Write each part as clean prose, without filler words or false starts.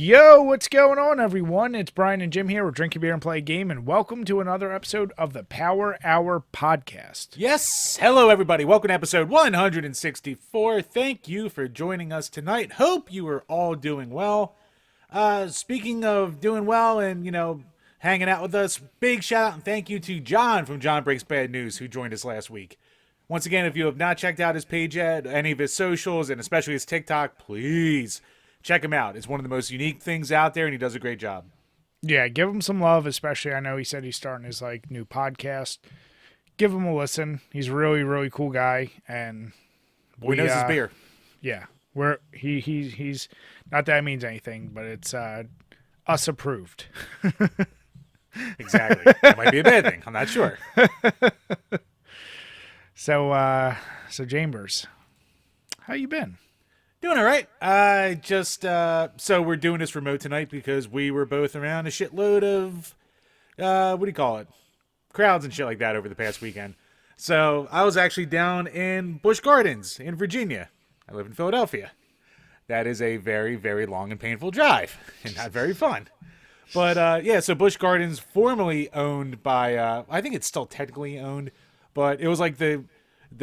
Yo, what's going on, everyone? It's Brian and Jim here with Drink a Beer and Play a Game, and welcome to another episode of the Power Hour Podcast. Yes, hello everybody. Welcome to episode 164. Thank you for joining us tonight. Hope you are all doing well. Speaking of doing well and, hanging out with us, big shout out and thank you to John from John Breaks Bad News who joined us last week. Once again, if you have not checked out his page yet, any of his socials, and especially his TikTok, please check him out. It's one of the most unique things out there, and he does a great job. Yeah, give him some love, especially I know he said he's starting his new podcast. Give him a listen. He's a really, really cool guy, and Boy knows his beer. Yeah, he's not that it means anything, but it's us approved. Exactly. That might be a bad thing. I'm not sure. So Chambers, how you been? Doing all right. I just, so we're doing this remote tonight because we were both around a shitload of, what do you call it? Crowds and shit like that over the past weekend. So I was actually down in Busch Gardens in Virginia. I live in Philadelphia. That is a very, very long and painful drive and not very fun. But, yeah, so Busch Gardens, formerly owned by, I think it's still technically owned, but it was like the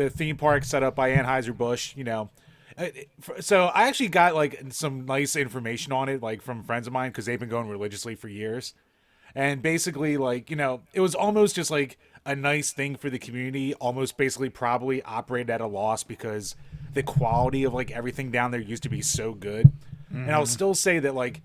theme park set up by Anheuser-Busch, So I actually got some nice information on it, from friends of mine, because they've been going religiously for years. And basically, it was almost just a nice thing for the community, almost basically probably operated at a loss because the quality of everything down there used to be so good. Mm-hmm. And I'll still say that like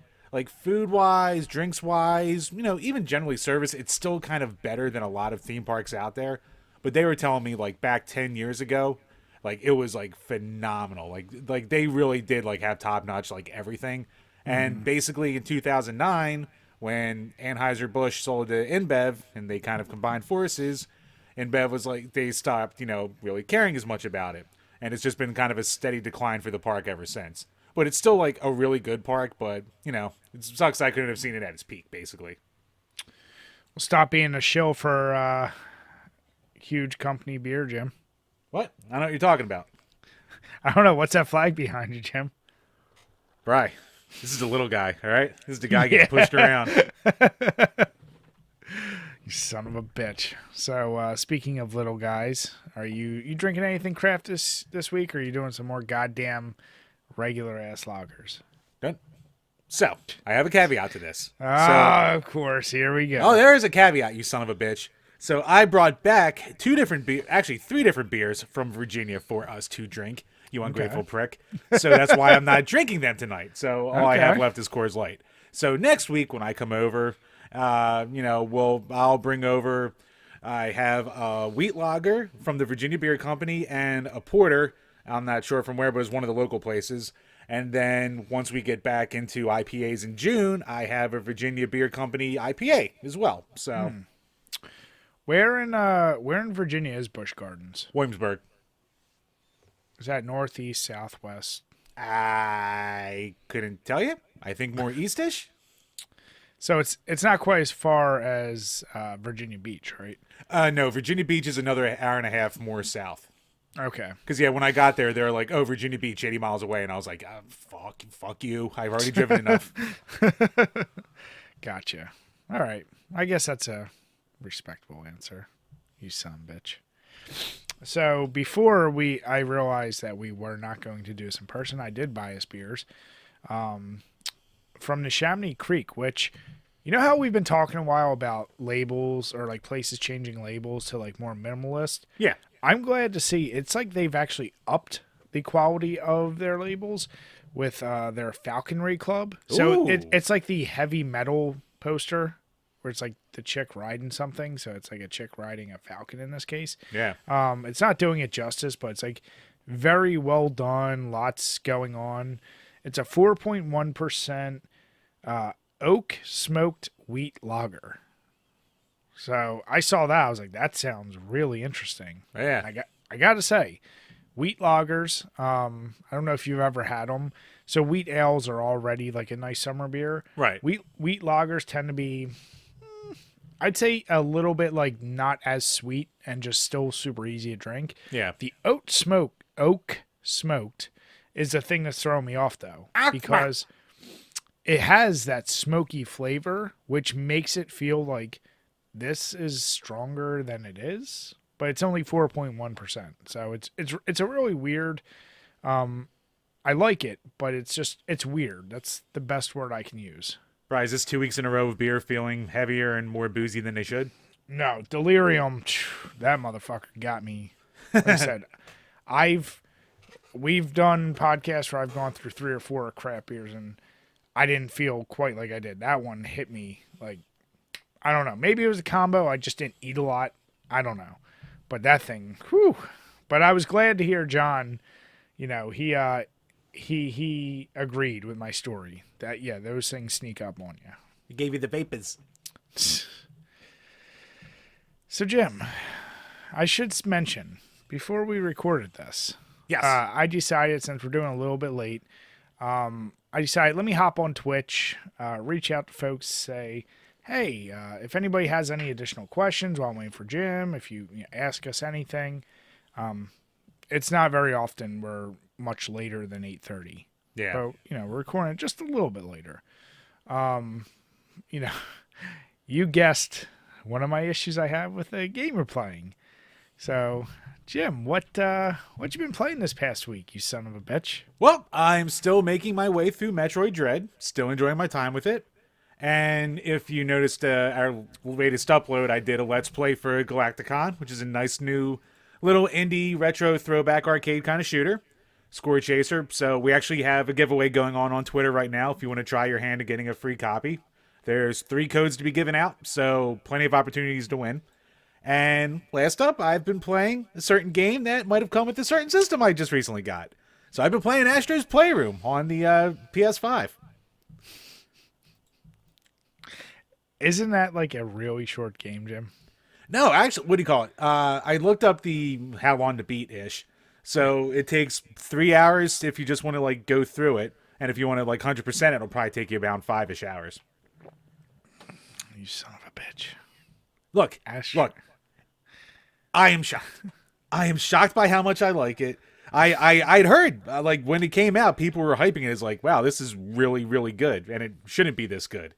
food wise, drinks wise, even generally service, it's still kind of better than a lot of theme parks out there. But they were telling me back 10 years ago, it was phenomenal. Like they really did have top notch everything. And basically in 2009, when Anheuser-Busch sold to InBev and they kind of combined forces, InBev was they stopped, really caring as much about it. And it's just been kind of a steady decline for the park ever since. But it's still a really good park, but it sucks I couldn't have seen it at its peak, basically. Well, stop being a shill for huge company beer, Jim. What? I don't know what you're talking about. I don't know. What's that flag behind you, Jim? Bri, this is the little guy, all right? This is the guy getting pushed around. You son of a bitch. So, speaking of little guys, are you drinking anything craft this week, or are you doing some more goddamn regular-ass lagers? Done. So, I have a caveat to this. Of course. Here we go. Oh, there is a caveat, you son of a bitch. So I brought back three different beers from Virginia for us to drink, you ungrateful prick. So that's why I'm not drinking them tonight. So all I have left is Coors Light. So next week when I come over, I'll bring over, I have a wheat lager from the Virginia Beer Company and a porter. I'm not sure from where, but it's one of the local places. And then once we get back into IPAs in June, I have a Virginia Beer Company IPA as well. So... Where in Virginia is Busch Gardens? Williamsburg. Is that northeast, southwest? I couldn't tell you. I think more eastish. So it's not quite as far as Virginia Beach, right? No, Virginia Beach is another hour and a half more south. Okay. Because when I got there, they were like, "Oh, Virginia Beach, 80 miles away," and I was like, "Fuck you! I've already driven enough." Gotcha. All right. I guess that's a respectable answer, you son of a bitch. So before I realized that we were not going to do this in person, I did buy us beers from the Chamonix Creek, which, how we've been talking a while about labels or places changing labels to more minimalist. Yeah. I'm glad to see it's they've actually upped the quality of their labels with their Falconry Club. So it's the heavy metal poster where it's the chick riding something. So it's a chick riding a falcon in this case. Yeah. It's not doing it justice, but it's very well done. Lots going on. It's a 4.1% oak smoked wheat lager. So I saw that. I was like, that sounds really interesting. Yeah. I got to say, wheat lagers, I don't know if you've ever had them. So wheat ales are already a nice summer beer. Right. Wheat lagers tend to be, I'd say, a little bit not as sweet and just still super easy to drink. Yeah. The oak smoked is the thing that's throwing me off though, because it has that smoky flavor, which makes it feel like this is stronger than it is. But it's only 4.1%, so it's a really weird. I like it, but it's weird. That's the best word I can use. Right, is this 2 weeks in a row of beer feeling heavier and more boozy than they should? No, delirium. That motherfucker got me. Like I said, we've done podcasts where I've gone through 3 or 4 craft beers, and I didn't feel quite like I did. That one hit me like, I don't know. Maybe it was a combo. I just didn't eat a lot. I don't know. But that thing, whew. But I was glad to hear John, he agreed with my story. That, yeah, those things sneak up on you. He gave you the vapors. So, Jim, I should mention, before we recorded this, Yes. I decided, since we're doing a little bit late, I decided, let me hop on Twitch, reach out to folks, say, hey, if anybody has any additional questions while I'm waiting for Jim, if you ask us anything, it's not very often we're much later than 8:30. Yeah. So, we're recording it just a little bit later. You guessed one of my issues I have with a game we're playing. So, Jim, what you been playing this past week, you son of a bitch? Well, I'm still making my way through Metroid Dread. Still enjoying my time with it. And if you noticed our latest upload, I did a Let's Play for Galacticon, which is a nice new little indie retro throwback arcade kind of shooter. Score Chaser. So we actually have a giveaway going on Twitter right now if you want to try your hand at getting a free copy. There's 3 codes to be given out, so plenty of opportunities to win. And last up, I've been playing a certain game that might have come with a certain system I just recently got. So I've been playing Astro's Playroom on the PS5. Isn't that like a really short game, Jim? No, actually, what do you call it? I looked up the how long to beat-ish. So it takes 3 hours if you just want to like go through it. And if you want to like 100%, it'll probably take you about 5-ish hours. You son of a bitch. Look, Astro. I am shocked. I am shocked by how much I like it. I'd heard, like, when it came out, people were hyping it as, like, wow, this is really, really good, and it shouldn't be this good.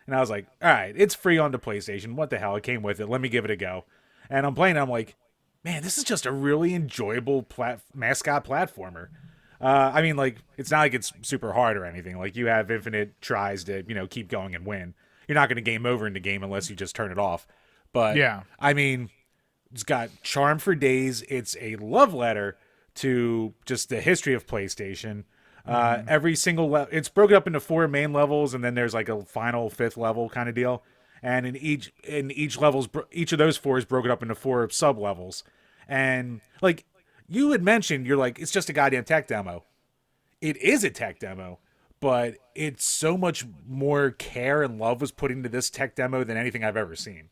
And I was like, all right, it's free on the PlayStation. What the hell? It came with it. Let me give it a go. And I'm playing it, I'm like, man, this is just a really enjoyable mascot platformer. I mean, like, it's not like it's super hard or anything. Like, you have infinite tries to, keep going and win. You're not going to game over in the game unless you just turn it off. But, yeah, I mean, it's got charm for days. It's a love letter to just the history of PlayStation. Every single it's broken up into 4 main levels, and then there's like a final 5th level kind of deal. And in each levels, each of those 4 is broken up into 4 sub levels. And like you had mentioned, you're like, it's just a goddamn tech demo. It is a tech demo, but it's so much more care and love was put into this tech demo than anything I've ever seen.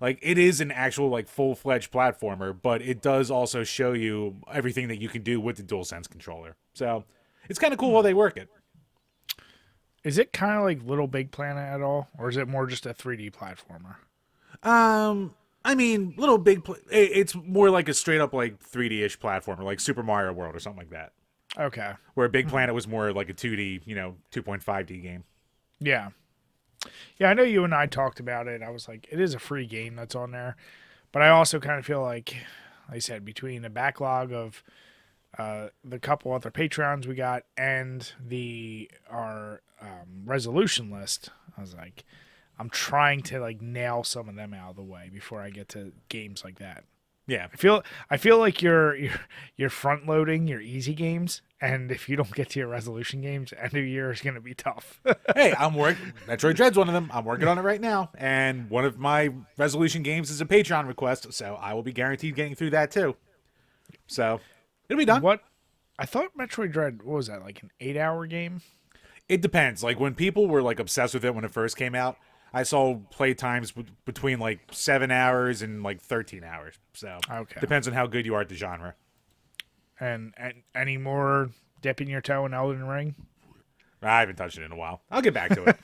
Like it is an actual like full-fledged platformer, but it does also show you everything that you can do with the DualSense controller. So it's kind of cool how they work it. Is it kind of like Little Big Planet at all, or is it more just a 3D platformer? I mean, it's more like a straight up like 3D-ish platformer, like Super Mario World or something like that. Okay. Where Big Planet was more like a 2D, 2.5D game. Yeah. Yeah, I know you and I talked about it. I was like, it is a free game that's on there. But I also kind of feel like I said, between the backlog of the couple other Patreons we got and our resolution list, I was like, I'm trying to like nail some of them out of the way before I get to games like that. Yeah. I feel like you're front loading your easy games, and if you don't get to your resolution games, end of year is going to be tough. Hey, Metroid Dread's one of them. I'm working on it right now, and one of my resolution games is a Patreon request, so I will be guaranteed getting through that too. So it'll be done. What? I thought Metroid Dread, what was that, like an 8-hour game? It depends. Like when people were like obsessed with it when it first came out, I saw play times between like 7 hours and like 13 hours. So okay, depends on how good you are at the genre. And any more dipping your toe in Elden Ring? I haven't touched it in a while. I'll get back to it.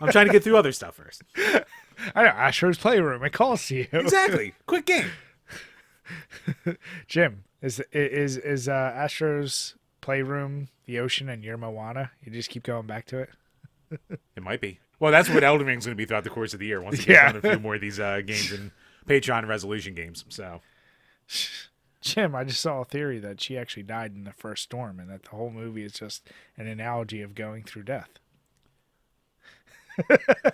I'm trying to get through other stuff first. I know, Astro's Playroom. It calls to you. Exactly. Quick game. Jim, is Astro's Playroom the ocean and you're Moana? You just keep going back to it? It might be. Well, that's what Elden Ring's going to be throughout the course of the year. Once it gets done a few more of these games and Patreon resolution games. So, Jim, I just saw a theory that she actually died in the first storm and that the whole movie is just an analogy of going through death.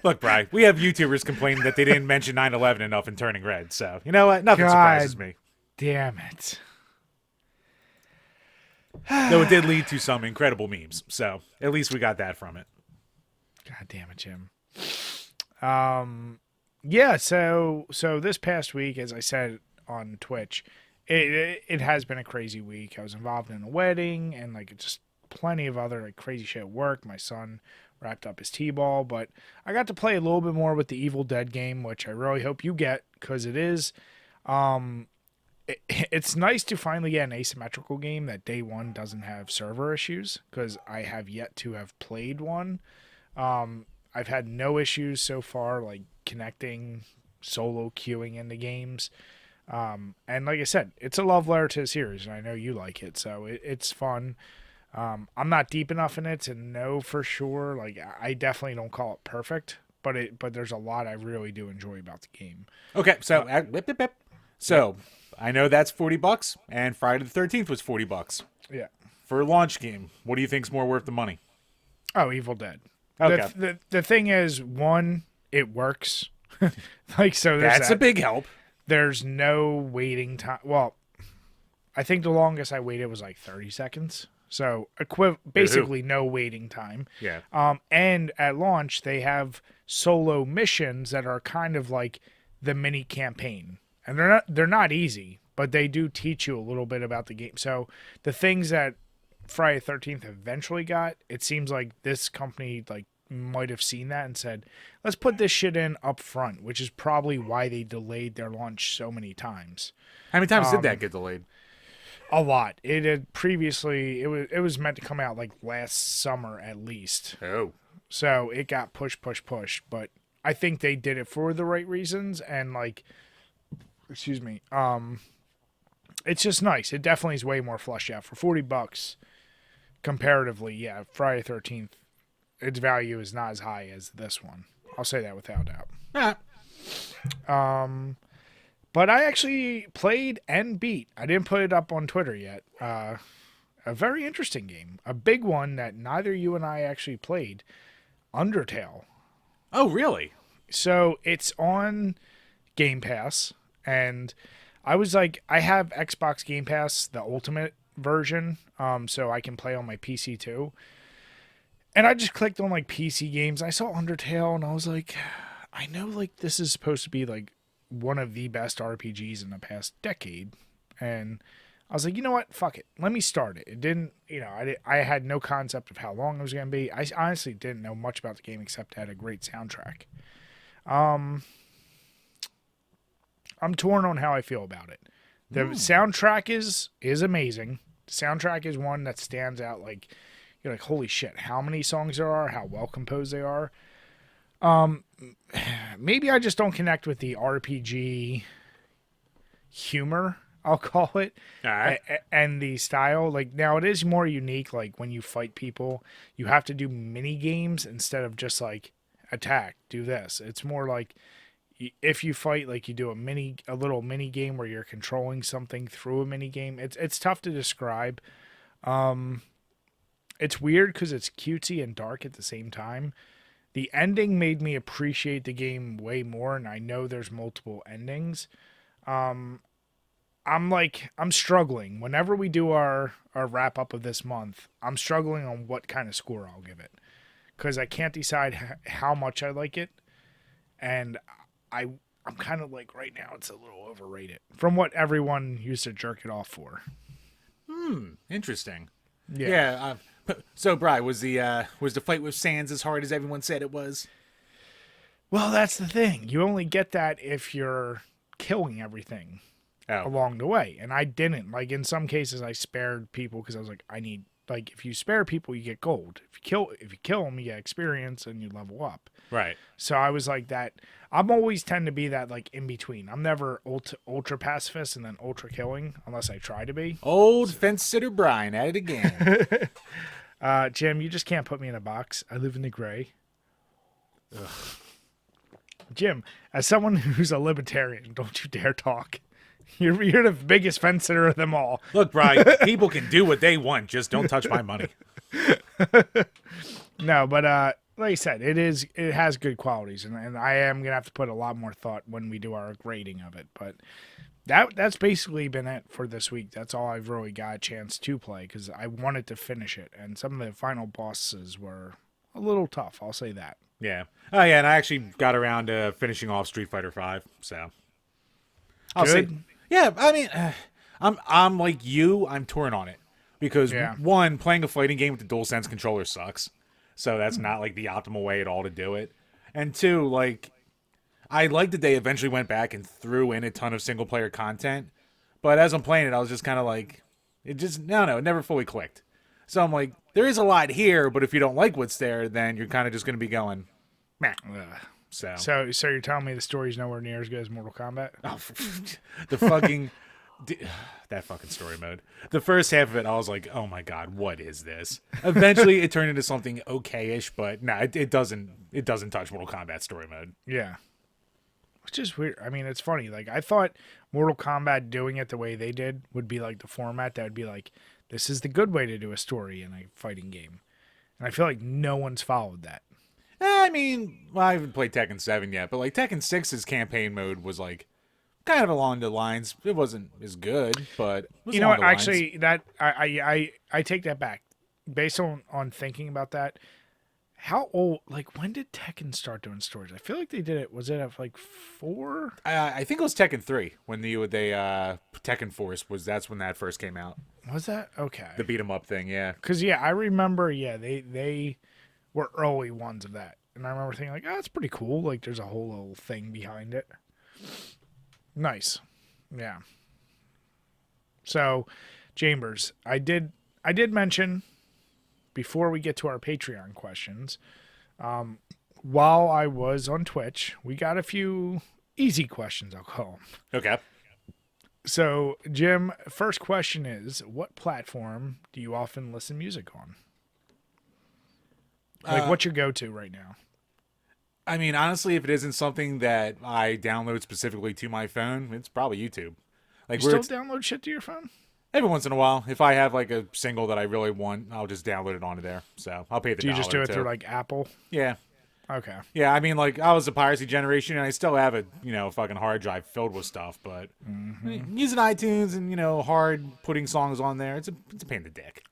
Look, Bri, we have YouTubers complaining that they didn't mention 9/11 enough in Turning Red. So, you know what? Nothing surprises me. Damn it. Though it did lead to some incredible memes. So, at least we got that from it. God damn it, Jim. Yeah, so this past week, as I said on Twitch, it has been a crazy week. I was involved in a wedding and like just plenty of other like crazy shit at work. My son wrapped up his T-ball, but I got to play a little bit more with the Evil Dead game, which I really hope you get because it is it's nice to finally get an asymmetrical game that day one doesn't have server issues because I have yet to have played one. I've had no issues so far, like connecting, solo queuing into games. And like I said, it's a love letter to the series, and I know you like it, so it's fun. I'm not deep enough in it to know for sure. Like, I definitely don't call it perfect, but there's a lot I really do enjoy about the game. Okay, so So I know that's $40, and Friday the 13th was $40. Yeah. For a launch game, what do you think's more worth the money? Oh, Evil Dead. Okay. The thing is, one, it works. Like, so that's a big help. There's no waiting time. Well, I think the longest I waited was like 30 seconds. So basically no waiting time. Yeah. And at launch, they have solo missions that are kind of like the mini campaign. And they're not easy, but they do teach you a little bit about the game. So the things that Friday the 13th eventually got, it seems like this company like might have seen that and said, let's put this shit in up front, which is probably why they delayed their launch so many times. How many times did that get delayed? A lot. It had previously, it was meant to come out like last summer at least. Oh. So it got pushed, but I think they did it for the right reasons and like, excuse me, it's just nice. It definitely is way more fleshed out for $40 comparatively. Yeah, Friday 13th, its value is not as high as this one. I'll say that without doubt. But I actually played and beat. I didn't put it up on Twitter yet. A very interesting game, a big one that neither you and I actually played. Undertale. Oh, really? So it's on Game Pass, and I was like, I have Xbox Game Pass, the ultimate version, so I can play on my PC too. And I just clicked on like PC games. I saw Undertale, and I was like, I know like this is supposed to be like one of the best RPGs in the past decade, and I was like, you know what? Fuck it. Let me start it. It didn't, I had no concept of how long it was going to be. I honestly didn't know much about the game except it had a great soundtrack. I'm torn on how I feel about it. The soundtrack is amazing. The soundtrack is one that stands out. Like, you're like, holy shit, how many songs there are, how well composed they are. Maybe I just don't connect with the RPG humor, I'll call it, and the style. Like, now it is more unique. Like, when you fight people, you have to do mini games instead of just like attack, do this. It's more like if you fight, like, you do a little mini game where you're controlling something through a mini game. It's tough to describe. It's weird because it's cutesy and dark at the same time. The ending made me appreciate the game way more, and I know there's multiple endings. I'm struggling. Whenever we do our wrap up of this month, I'm struggling on what kind of score I'll give it. Because I can't decide how much I like it. And I'm kind of like, right now, it's a little overrated. From what everyone used to jerk it off for. Interesting. Yeah. So, Bri, was the fight with Sans as hard as everyone said it was? Well, that's the thing. You only get that if you're killing everything along the way. And I didn't. Like, in some cases, I spared people because I was like, like, if you spare people, you get gold. If you kill them, you get experience and you level up. Right. So I was like that. I'm always tend to be that, like, in between. I'm never ultra pacifist and then ultra killing unless I try to be. Old fence sitter Brian at it again. Jim, you just can't put me in a box. I live in the gray. Ugh. Jim, as someone who's a libertarian, don't you dare talk. You're the biggest fence sitter of them all. Look, Brian, people can do what they want. Just don't touch my money. No, but like I said, it has good qualities, and I am gonna have to put a lot more thought when we do our grading of it. But that's basically been it for this week. That's all I've really got a chance to play because I wanted to finish it, and some of the final bosses were a little tough. I'll say that. Yeah. Oh, yeah, and I actually got around to finishing off Street Fighter V, so. I'll say, yeah, I mean, I'm like you, I'm torn on it. Because, one, playing a fighting game with the DualSense controller sucks. So that's not, like, the optimal way at all to do it. And two, like, I like that they eventually went back and threw in a ton of single-player content. But as I'm playing it, I was just kind of like, it just, it never fully clicked. So I'm like, there is a lot here, but if you don't like what's there, then you're kind of just going to be going, meh. So you're telling me the story's nowhere near as good as Mortal Kombat? Oh, the fucking... that fucking story mode. The first half of it, I was like, oh my god, what is this? Eventually, it turned into something okay-ish, but it doesn't touch Mortal Kombat story mode. Yeah. Which is weird. I mean, it's funny. Like, I thought Mortal Kombat doing it the way they did would be like the format that would be like, this is the good way to do a story in a fighting game. And I feel like no one's followed that. I mean, well, I haven't played Tekken 7 yet, but like Tekken 6's campaign mode was like kind of along the lines. It wasn't as good, but it was what? Actually, that I take that back. Based on thinking about that, how old? Like, when did Tekken start doing stories? I feel like they did it. Was it at like 4? I think it was Tekken 3 when they Tekken Force that's when that first came out. Was that okay? The beat 'em up thing, yeah. Because I remember. Yeah, they were early ones of that, and I remember thinking like, oh, that's pretty cool. Like, there's a whole little thing behind it. Nice, yeah. So, Chambers, I did mention before we get to our Patreon questions. While I was on Twitch, we got a few easy questions, I'll call them. Okay. So, Jim, first question is, what platform do you often listen music on? Like, what's your go-to right now? I mean, honestly, if it isn't something that I download specifically to my phone, it's probably YouTube. Like, you still download shit to your phone? Every once in a while. If I have, like, a single that I really want, I'll just download it onto there. So, I'll pay the $1. Do you just do it through, like, Apple? Yeah. Okay. Yeah, I mean, like, I was a piracy generation, and I still have a, fucking hard drive filled with stuff, but using iTunes and, hard putting songs on there, it's a pain in the dick.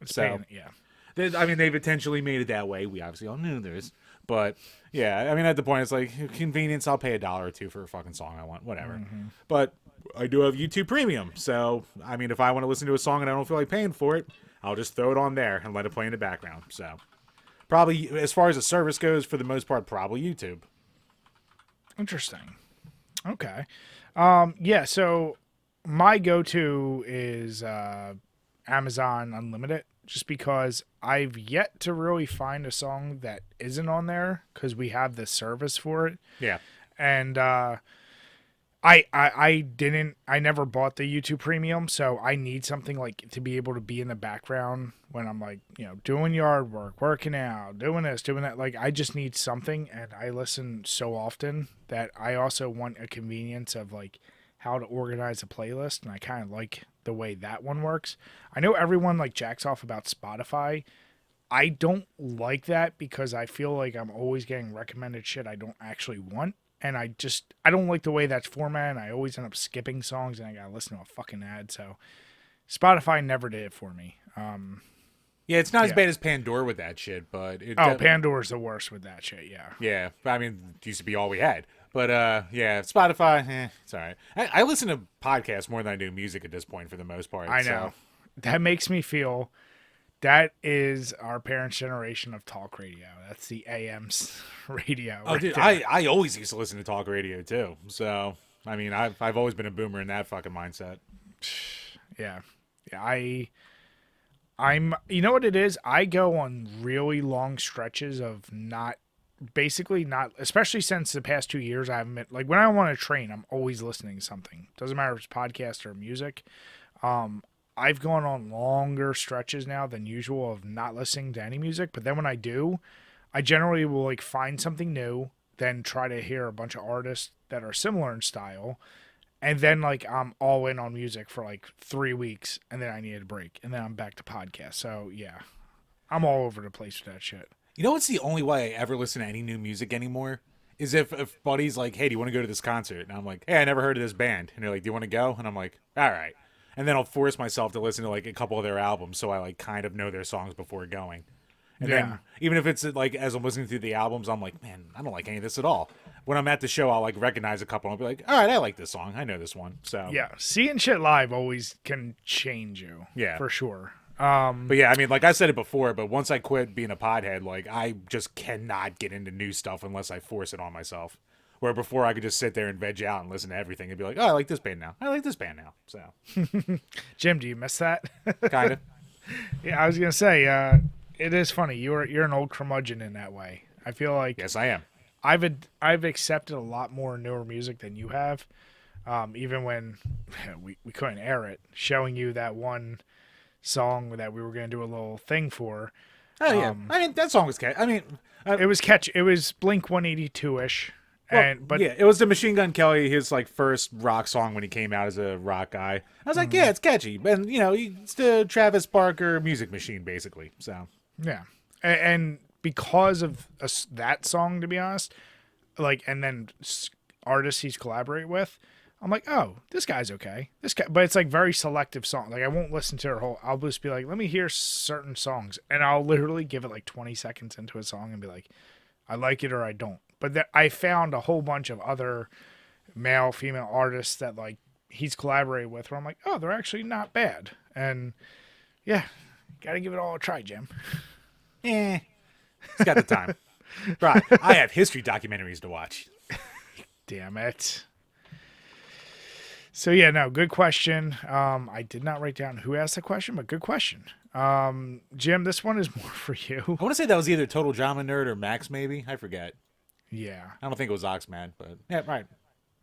They've intentionally made it that way. We obviously all knew there's, but yeah, I mean, at the point, it's like convenience. I'll pay $1 or $2 for a fucking song I want, whatever. But I do have YouTube Premium, so I mean, if I want to listen to a song and I don't feel like paying for it, I'll just throw it on there and let it play in the background. So probably, as far as the service goes, for the most part, probably YouTube. Interesting. Okay. Yeah. So my go-to is Amazon Unlimited. Just because I've yet to really find a song that isn't on there because we have the service for it. Yeah. And I never bought the YouTube Premium, so I need something like to be able to be in the background when I'm like, doing yard work, working out, doing this, doing that. Like, I just need something, and I listen so often that I also want a convenience of like how to organize a playlist, and I kind of like the way that one works. I know everyone like jacks off about Spotify. I don't like that because I feel like I'm always getting recommended shit I don't actually want. And I don't like the way that's formatted. I always end up skipping songs and I gotta listen to a fucking ad. So Spotify never did it for me. Yeah, it's not as bad as Pandora with that shit, but... Pandora's the worst with that shit, yeah. Yeah, I mean, it used to be all we had. But, yeah, Spotify, it's all right. I listen to podcasts more than I do music at this point for the most part. I know. So. That makes me feel... That is our parents' generation of talk radio. That's the AM's radio. Oh, dude, I always used to listen to talk radio, too. So, I mean, I've always been a boomer in that fucking mindset. Yeah. I'm, you know what it is? I go on really long stretches of basically not, especially since the past 2 years, I haven't been, like, when I want to train, I'm always listening to something. Doesn't matter if it's podcast or music. I've gone on longer stretches now than usual of not listening to any music. But then when I do, I generally will like find something new, then try to hear a bunch of artists that are similar in style. And then like I'm all in on music for like 3 weeks, and then I need a break, and then I'm back to podcasts. So yeah, I'm all over the place with that shit. You know what's the only way I ever listen to any new music anymore? Is if buddy's like, hey, do you want to go to this concert? And I'm like, hey, I never heard of this band. And they're like, do you want to go? And I'm like, all right. And then I'll force myself to listen to like a couple of their albums so I like kind of know their songs before going. And then even if it's like as I'm listening through the albums, I'm like, man, I don't like any of this at all. When I'm at the show, I'll like recognize a couple. I'll be like, all right, I like this song. I know this one. So yeah, seeing shit live always can change you. Yeah, for sure. But yeah, I mean, like I said it before, but once I quit being a pothead, like I just cannot get into new stuff unless I force it on myself. Where before I could just sit there and veg out and listen to everything and be like, oh, I like this band now. I like this band now. So, Jim, do you miss that? Kind of. Yeah, I was gonna say, it is funny. You're an old curmudgeon in that way. I feel like Yes, I am. I've accepted a lot more newer music than you have. Even when we couldn't air it, showing you that one song that we were gonna do a little thing for. Oh yeah, I mean that song was catchy. I mean, it was catchy. It was Blink 182-ish. But yeah, it was the Machine Gun Kelly, his like first rock song when he came out as a rock guy. I was like, yeah, it's catchy, and you know, it's the Travis Barker music machine basically. So yeah, and because of that song, to be honest, like, and then artists he's collaborated with, I'm like, oh, this guy's okay. This guy, but it's like very selective song. Like I won't listen to her whole. I'll just be like, let me hear certain songs, and I'll literally give it like 20 seconds into a song and be like, I like it or I don't. But I found a whole bunch of other male, female artists that like he's collaborated with where I'm like, oh, they're actually not bad. And yeah, got to give it all a try, Jim. he's got the time. Right. I have history documentaries to watch. Damn it. So yeah, no, good question. I did not write down who asked the question, but good question. Jim, this one is more for you. I want to say that was either Total Drama Nerd or Max, maybe. I forget. Yeah. I don't think it was Oxman, but yeah, right.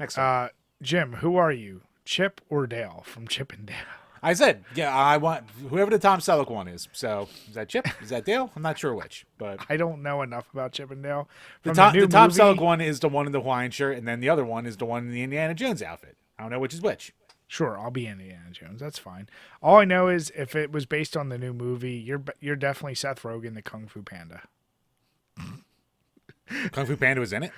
Next time. Jim, who are you? Chip or Dale from Chip and Dale? I said, yeah, I want whoever the Tom Selleck one is. So is that Chip? Is that Dale? I'm not sure which, but I don't know enough about Chip and Dale. The Tom Selleck one is the one in the Hawaiian shirt, and then the other one is the one in the Indiana Jones outfit. I don't know which is which. Sure, I'll be Indiana Jones. That's fine. All I know is if it was based on the new movie, you're definitely Seth Rogen, the Kung Fu Panda. Kung Fu Panda was in it?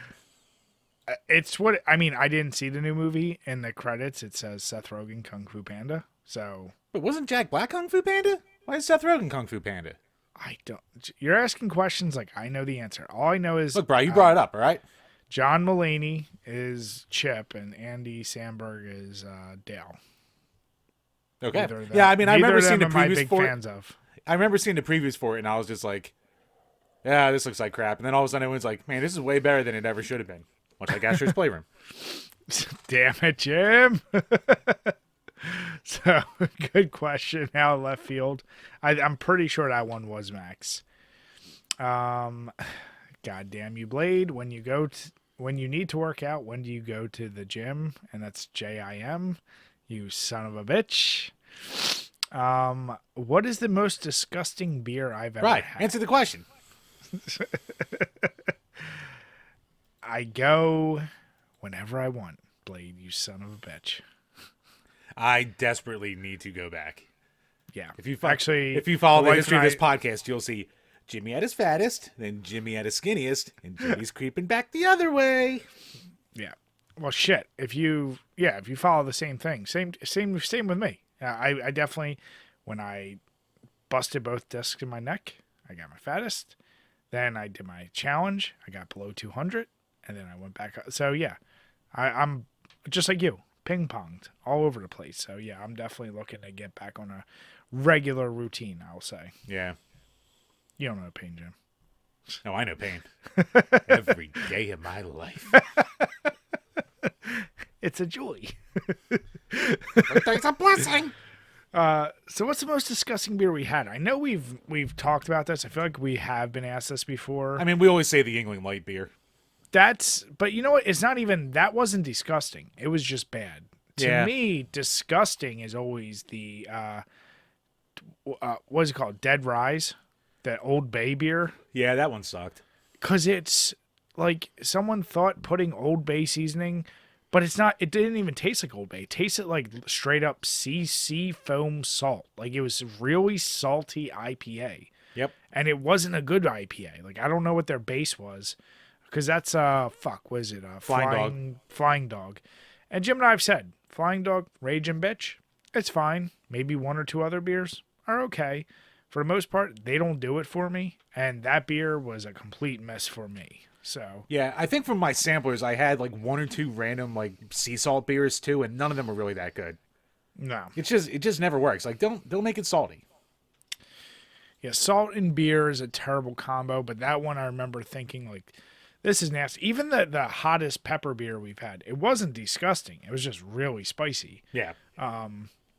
It's what I mean. I didn't see the new movie. In the credits, it says Seth Rogen, Kung Fu Panda. So, but wasn't Jack Black Kung Fu Panda? Why is Seth Rogen Kung Fu Panda? I don't. You're asking questions like I know the answer. All I know is look, bro. You brought it up, all right? John Mulaney is Chip, and Andy Samberg is Dale. Okay. Yeah, I mean, I remember seeing the previews for fans of. I remember seeing the previews for it, and I was just like, yeah, this looks like crap. And then all of a sudden, everyone's like, man, this is way better than it ever should have been. Much like Astro's Playroom. Damn it, Jim. So, good question. Now left field. I'm pretty sure that one was Max. God damn you, Blade. When you need to work out, when do you go to the gym? And that's JIM. You son of a bitch. What is the most disgusting beer I've ever had? Answer the question. I go whenever I want, Blade, you son of a bitch. I desperately need to go back. Yeah. If you follow the history of this podcast, you'll see Jimmy at his fattest, then Jimmy at his skinniest, and Jimmy's creeping back the other way. Yeah. Well, shit. If you follow the same thing, same with me. I definitely, when I busted both discs in my neck, I got my fattest. Then I did my challenge. I got below 200, and then I went back up. So yeah, I'm just like you, ping-ponged all over the place. So yeah, I'm definitely looking to get back on a regular routine, I'll say. Yeah. You don't know pain, Jim. No, I know pain. Every day of my life. It's a joy. It's a blessing. So what's the most disgusting beer we had? I know we've talked about this. I feel like we have been asked this before. I mean, we always say the Yingling Light beer. But you know what? It's not even, that wasn't disgusting. It was just bad. To Yeah. me, disgusting is always the what is it called? Dead Rise, that Old Bay beer. Yeah, that one sucked. Because it's like someone thought putting Old Bay seasoning, but it's not. It didn't even taste like Old Bay. It tasted like straight up sea foam salt. Like it was really salty IPA, Yep. and it wasn't a good IPA. Like I don't know what their base was, because that's what is it? Flying Dog. And Jim and I have said Flying Dog, Raging Bitch. It's fine. Maybe one or two other beers are okay. For the most part, they don't do it for me, and that beer was a complete mess for me. So Yeah, I think from my samplers, I had like one or two random like sea salt beers too, and none of them were really that good. no, It just never works. Like don't make it salty. yeah, salt and beer is a terrible combo. But that one I remember thinking like, this is nasty. Even the hottest pepper beer we've had, it wasn't disgusting. It was just really spicy. Yeah.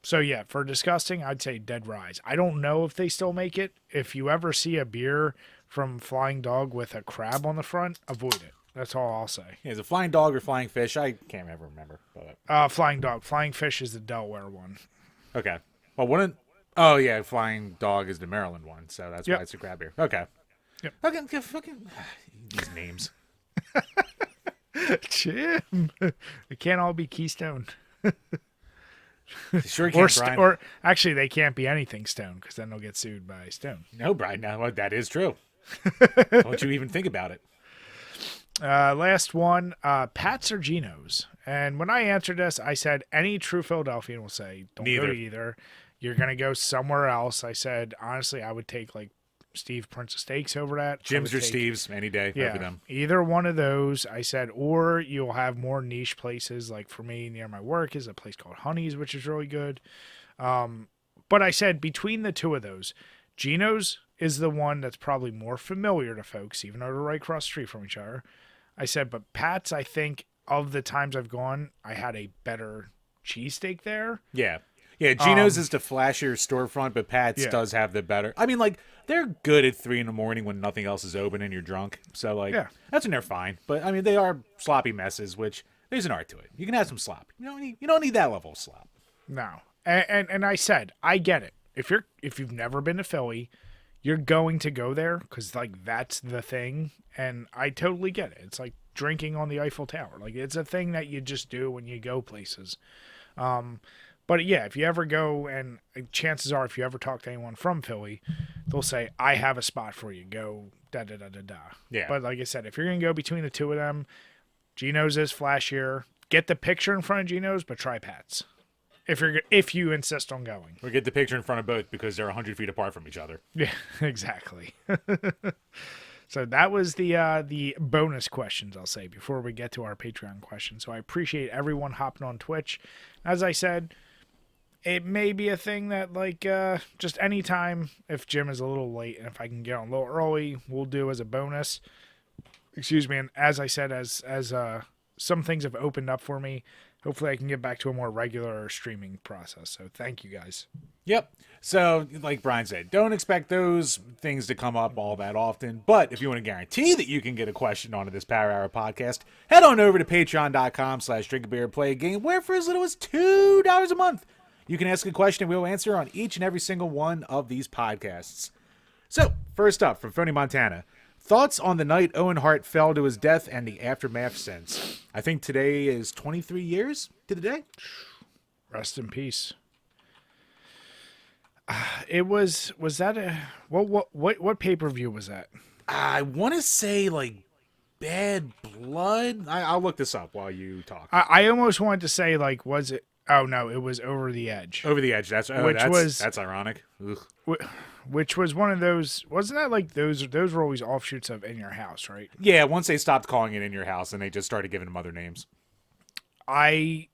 So yeah, for disgusting, I'd say Dead Rise. I don't know if they still make it. If you ever see a beer from Flying Dog with a crab on the front, avoid it. That's all I'll say. Is it Flying Dog or Flying Fish? I can't ever remember. But... Flying Dog. Flying Fish is the Delaware one. Okay. Well, wouldn't... Oh, yeah, Flying Dog is the Maryland one, so that's why it's a crab beer. Okay. Yep. Fucking... These names. Jim. It can't all be Keystone. Sure can't, Brian. Or actually, they can't be anything Stone, because then they'll get sued by Stone. No, Brian, no, that is true. Don't you even think about it. Last one, Pat's or Geno's. And when I answered this, I said any true Philadelphian will say, don't go to either. You're going to go somewhere else. I said, honestly, I would take like Steve Prince of Steaks over that. Jim's or Steve's any day over them. Either one of those. I said, or you'll have more niche places. Like for me, near my work is a place called Honey's, which is really good. But I said between the two of those, Geno's is the one that's probably more familiar to folks, even though they're right across the street from each other. I said, but Pat's, I think of the times I've gone, I had a better cheesesteak there. Yeah. Yeah, Geno's is the flashier storefront, but Pat's does have the better. I mean, like, they're good at 3 a.m. when nothing else is open and you're drunk. So, like, that's when they're fine. But, I mean, they are sloppy messes, which there's an art to it. You can have some slop. You don't need that level of slop. No. And I said, I get it. If you've never been to Philly, you're going to go there because, like, that's the thing. And I totally get it. It's like drinking on the Eiffel Tower. Like, it's a thing that you just do when you go places. But yeah, if you ever go, and chances are if you ever talk to anyone from Philly, they'll say, I have a spot for you. Go da-da-da-da-da. Yeah. But like I said, if you're going to go between the two of them, Geno's is flashier. Get the picture in front of Geno's, but try Pat's. If you insist on going. Or get the picture in front of both because they're 100 feet apart from each other. Yeah, exactly. So that was the bonus questions, I'll say, before we get to our Patreon questions. So I appreciate everyone hopping on Twitch. As I said, it may be a thing that, like, just anytime if Jim is a little late and if I can get on a little early, we'll do as a bonus. Excuse me. And as I said, as some things have opened up for me, hopefully I can get back to a more regular streaming process. So thank you guys. Yep. So, like Brian said, don't expect those things to come up all that often. But if you want to guarantee that you can get a question onto this Power Hour podcast, head on over to patreon.com/DrinkABeerandPlayAGame, where for as little as $2 a month, you can ask a question and we'll answer on each and every single one of these podcasts. So, first up, from Phony Montana. Thoughts on the night Owen Hart fell to his death and the aftermath since? I think today is 23 years to the day. Rest in peace. It was that a what pay-per-view was that? I want to say like Bad Blood. I'll look this up while you talk. I almost wanted to say like, was it? Oh no, it was Over the Edge. Over the Edge. That's ironic. Ugh. Which was one of those, wasn't that like those were always offshoots of In Your House, right? Yeah, once they stopped calling it In Your House and they just started giving them other names. I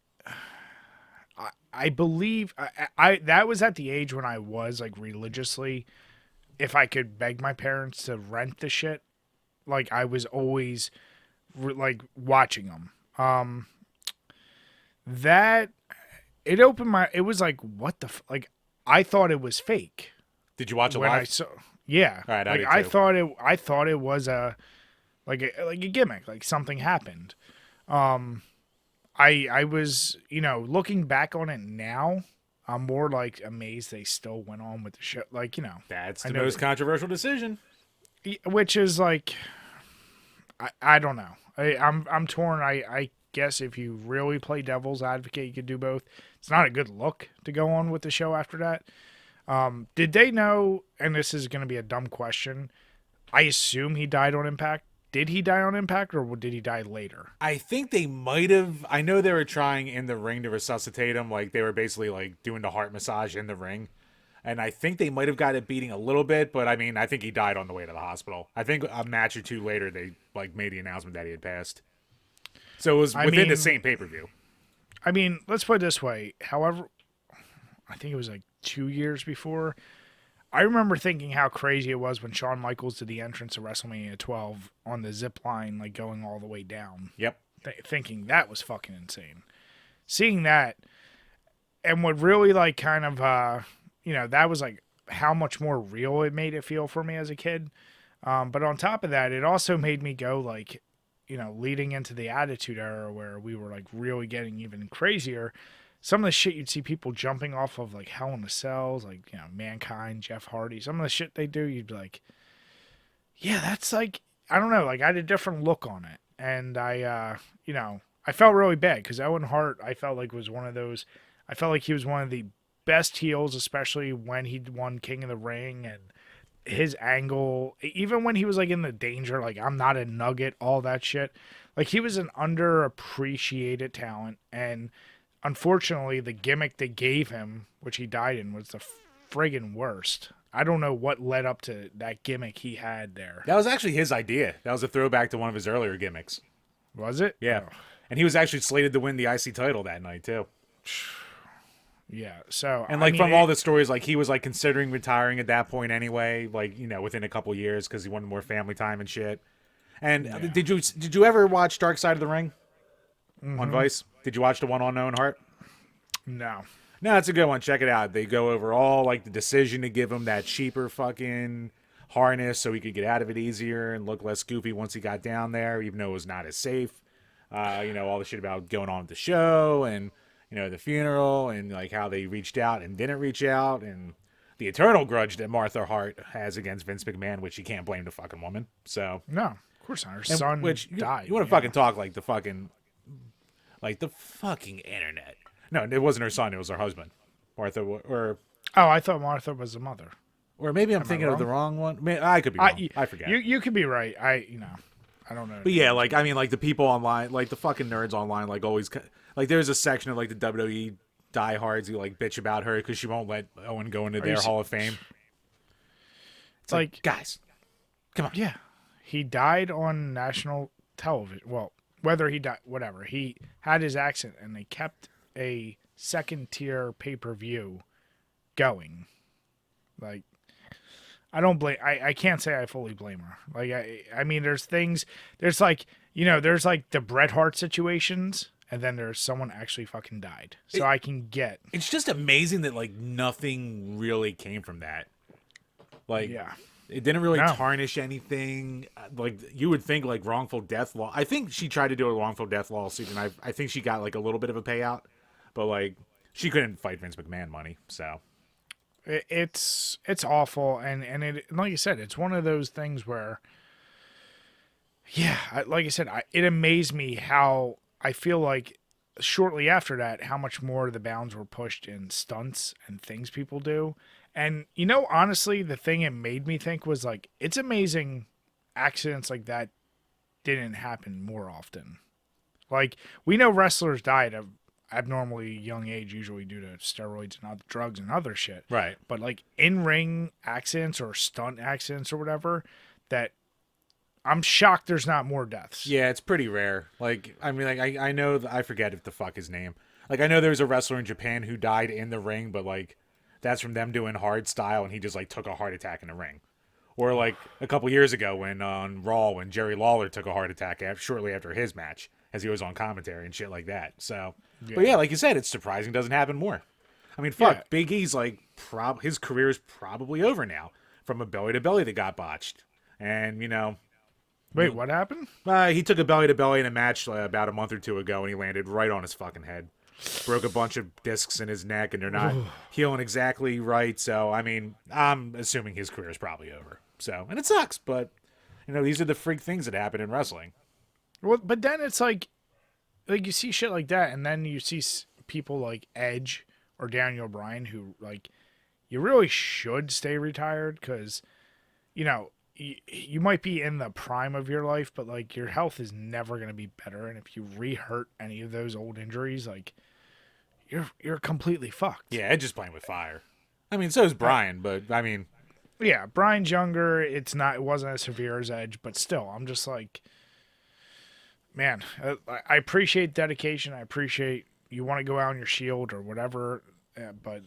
believe I that was at the age when I was like religiously, if I could beg my parents to rent the shit, like I was always like watching them. That it opened my, it was like, what the like I thought it was fake. Did you watch it when live? I saw, yeah. All right, like I thought it was a gimmick, like something happened. I I was, looking back on it now, I'm more like amazed they still went on with the show. Like, That's I the know most controversial decision. which is like, I don't know. I'm torn. I guess if you really play devil's advocate, you could do both. It's not a good look to go on with the show after that. Did they know? And this is going to be a dumb question. I assume he died on impact. Did he die on impact, or did he die later? I think they might have. I know they were trying in the ring to resuscitate him. Like they were basically like doing the heart massage in the ring. And I think they might have got it beating a little bit, but I mean, I think he died on the way to the hospital. I think a match or two later, they like made the announcement that he had passed. So it was within the same pay-per-view. I mean, let's put it this way. However, I think it was like 2 years before. I remember thinking how crazy it was when Shawn Michaels did the entrance of WrestleMania 12 on the zip line, like going all the way down. Yep. Thinking that was fucking insane. Seeing that, and what really like kind of, that was like how much more real it made it feel for me as a kid. But on top of that, it also made me go like, leading into the Attitude Era where we were like really getting even crazier. Some of the shit you'd see people jumping off of like Hell in a Cells, like, Mankind, Jeff Hardy, some of the shit they do, you'd be like, yeah, that's like, I don't know, like I had a different look on it. And I felt really bad because Owen Hart, I felt like was one of those, I felt like he was one of the best heels, especially when he won King of the Ring and his angle, even when he was like in the danger, like I'm not a nugget, all that shit. Like he was an underappreciated talent, and unfortunately, the gimmick they gave him, which he died in, was the friggin' worst. I don't know what led up to that gimmick he had there. That was actually his idea. That was a throwback to one of his earlier gimmicks. Was it? Yeah. Oh. And he was actually slated to win the IC title that night, too. Yeah, so... And, like, from all the stories, like, he was, like, considering retiring at that point anyway, like, within a couple years because he wanted more family time and shit. And did you ever watch Dark Side of the Ring on Vice? Did you watch the one on Owen Hart? No. No, it's a good one. Check it out. They go over all, like, the decision to give him that cheaper fucking harness so he could get out of it easier and look less goofy once he got down there, even though it was not as safe. All the shit about going on with the show and, the funeral and, like, how they reached out and didn't reach out and the eternal grudge that Martha Hart has against Vince McMahon, which you can't blame the fucking woman. So No, of course not. Her son died. You want to fucking talk like the fucking internet. No, it wasn't her son. It was her husband. Martha, or... Oh, I thought Martha was the mother. Or maybe I'm thinking of the wrong one. I could be wrong. I forget. You could be right. I don't know. But yeah, like, I mean, like, the people online, like, the fucking nerds online, like, always... Like, there's a section of, like, the WWE diehards who, like, bitch about her because she won't let Owen go into their Hall of Fame. It's like, guys, come on. Yeah. He died on national television. Well, whether he died, whatever. He had his accident, and they kept a second-tier pay-per-view going. Like, I don't blame... I can't say I fully blame her. Like, I mean, there's things... There's, like, there's, like, the Bret Hart situations... And then there's someone actually fucking died. So I can get... It's just amazing that, like, nothing really came from that. Like, yeah. It didn't really tarnish anything. Like, you would think, like, wrongful death law... I think she tried to do a wrongful death lawsuit, and I think she got, like, a little bit of a payout. But, like, she couldn't fight Vince McMahon money, so... It's awful, and like you said, it's one of those things where... Yeah, like I said, it amazed me how... I feel like shortly after that, how much more the bounds were pushed in stunts and things people do. And, honestly, the thing it made me think was, like, it's amazing accidents like that didn't happen more often. Like, we know wrestlers died of abnormally young age, usually due to steroids and other drugs and other shit. Right. But, like, in-ring accidents or stunt accidents or whatever, that... I'm shocked there's not more deaths. Yeah, it's pretty rare. Like, I mean, like, I know, I forget if the fuck his name. Like, I know there was a wrestler in Japan who died in the ring, but, like, that's from them doing hard style, and he just, like, took a heart attack in the ring. Or, like, a couple years ago when on Raw, when Jerry Lawler took a heart attack shortly after his match, as he was on commentary and shit like that. So, But yeah, like you said, it's surprising it doesn't happen more. I mean, fuck, Big E's, like, his career is probably over now from a belly-to-belly that got botched. And, Wait, what happened? He took a belly-to-belly in a match about a month or two ago, and he landed right on his fucking head. Broke a bunch of discs in his neck, and they're not healing exactly right. So, I mean, I'm assuming his career is probably over. So, and it sucks, but, these are the freak things that happen in wrestling. Well, but then it's like you see shit like that, and then you see people like Edge or Daniel Bryan who, like, you really should stay retired because, you might be in the prime of your life, but, like, your health is never going to be better. And if you re-hurt any of those old injuries, like, you're completely fucked. Yeah, Edge is playing with fire. I mean, so is Bryan, but, I mean... Yeah, Bryan's younger. It wasn't as severe as Edge, but still, I'm just like... Man, I appreciate dedication. I appreciate you want to go out on your shield or whatever, but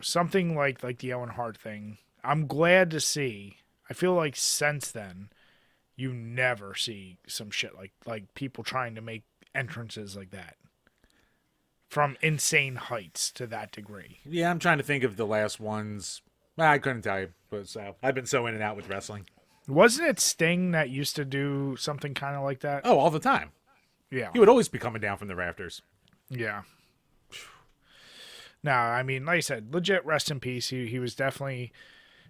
something like the Owen Hart thing. I'm glad to see. I feel like since then, you never see some shit like people trying to make entrances like that from insane heights to that degree. Yeah, I'm trying to think of the last ones. I couldn't tell you, but I've been so in and out with wrestling. Wasn't it Sting that used to do something kind of like that? Oh, all the time. Yeah. He would always be coming down from the rafters. Yeah. No, I mean, like I said, legit rest in peace. He was definitely,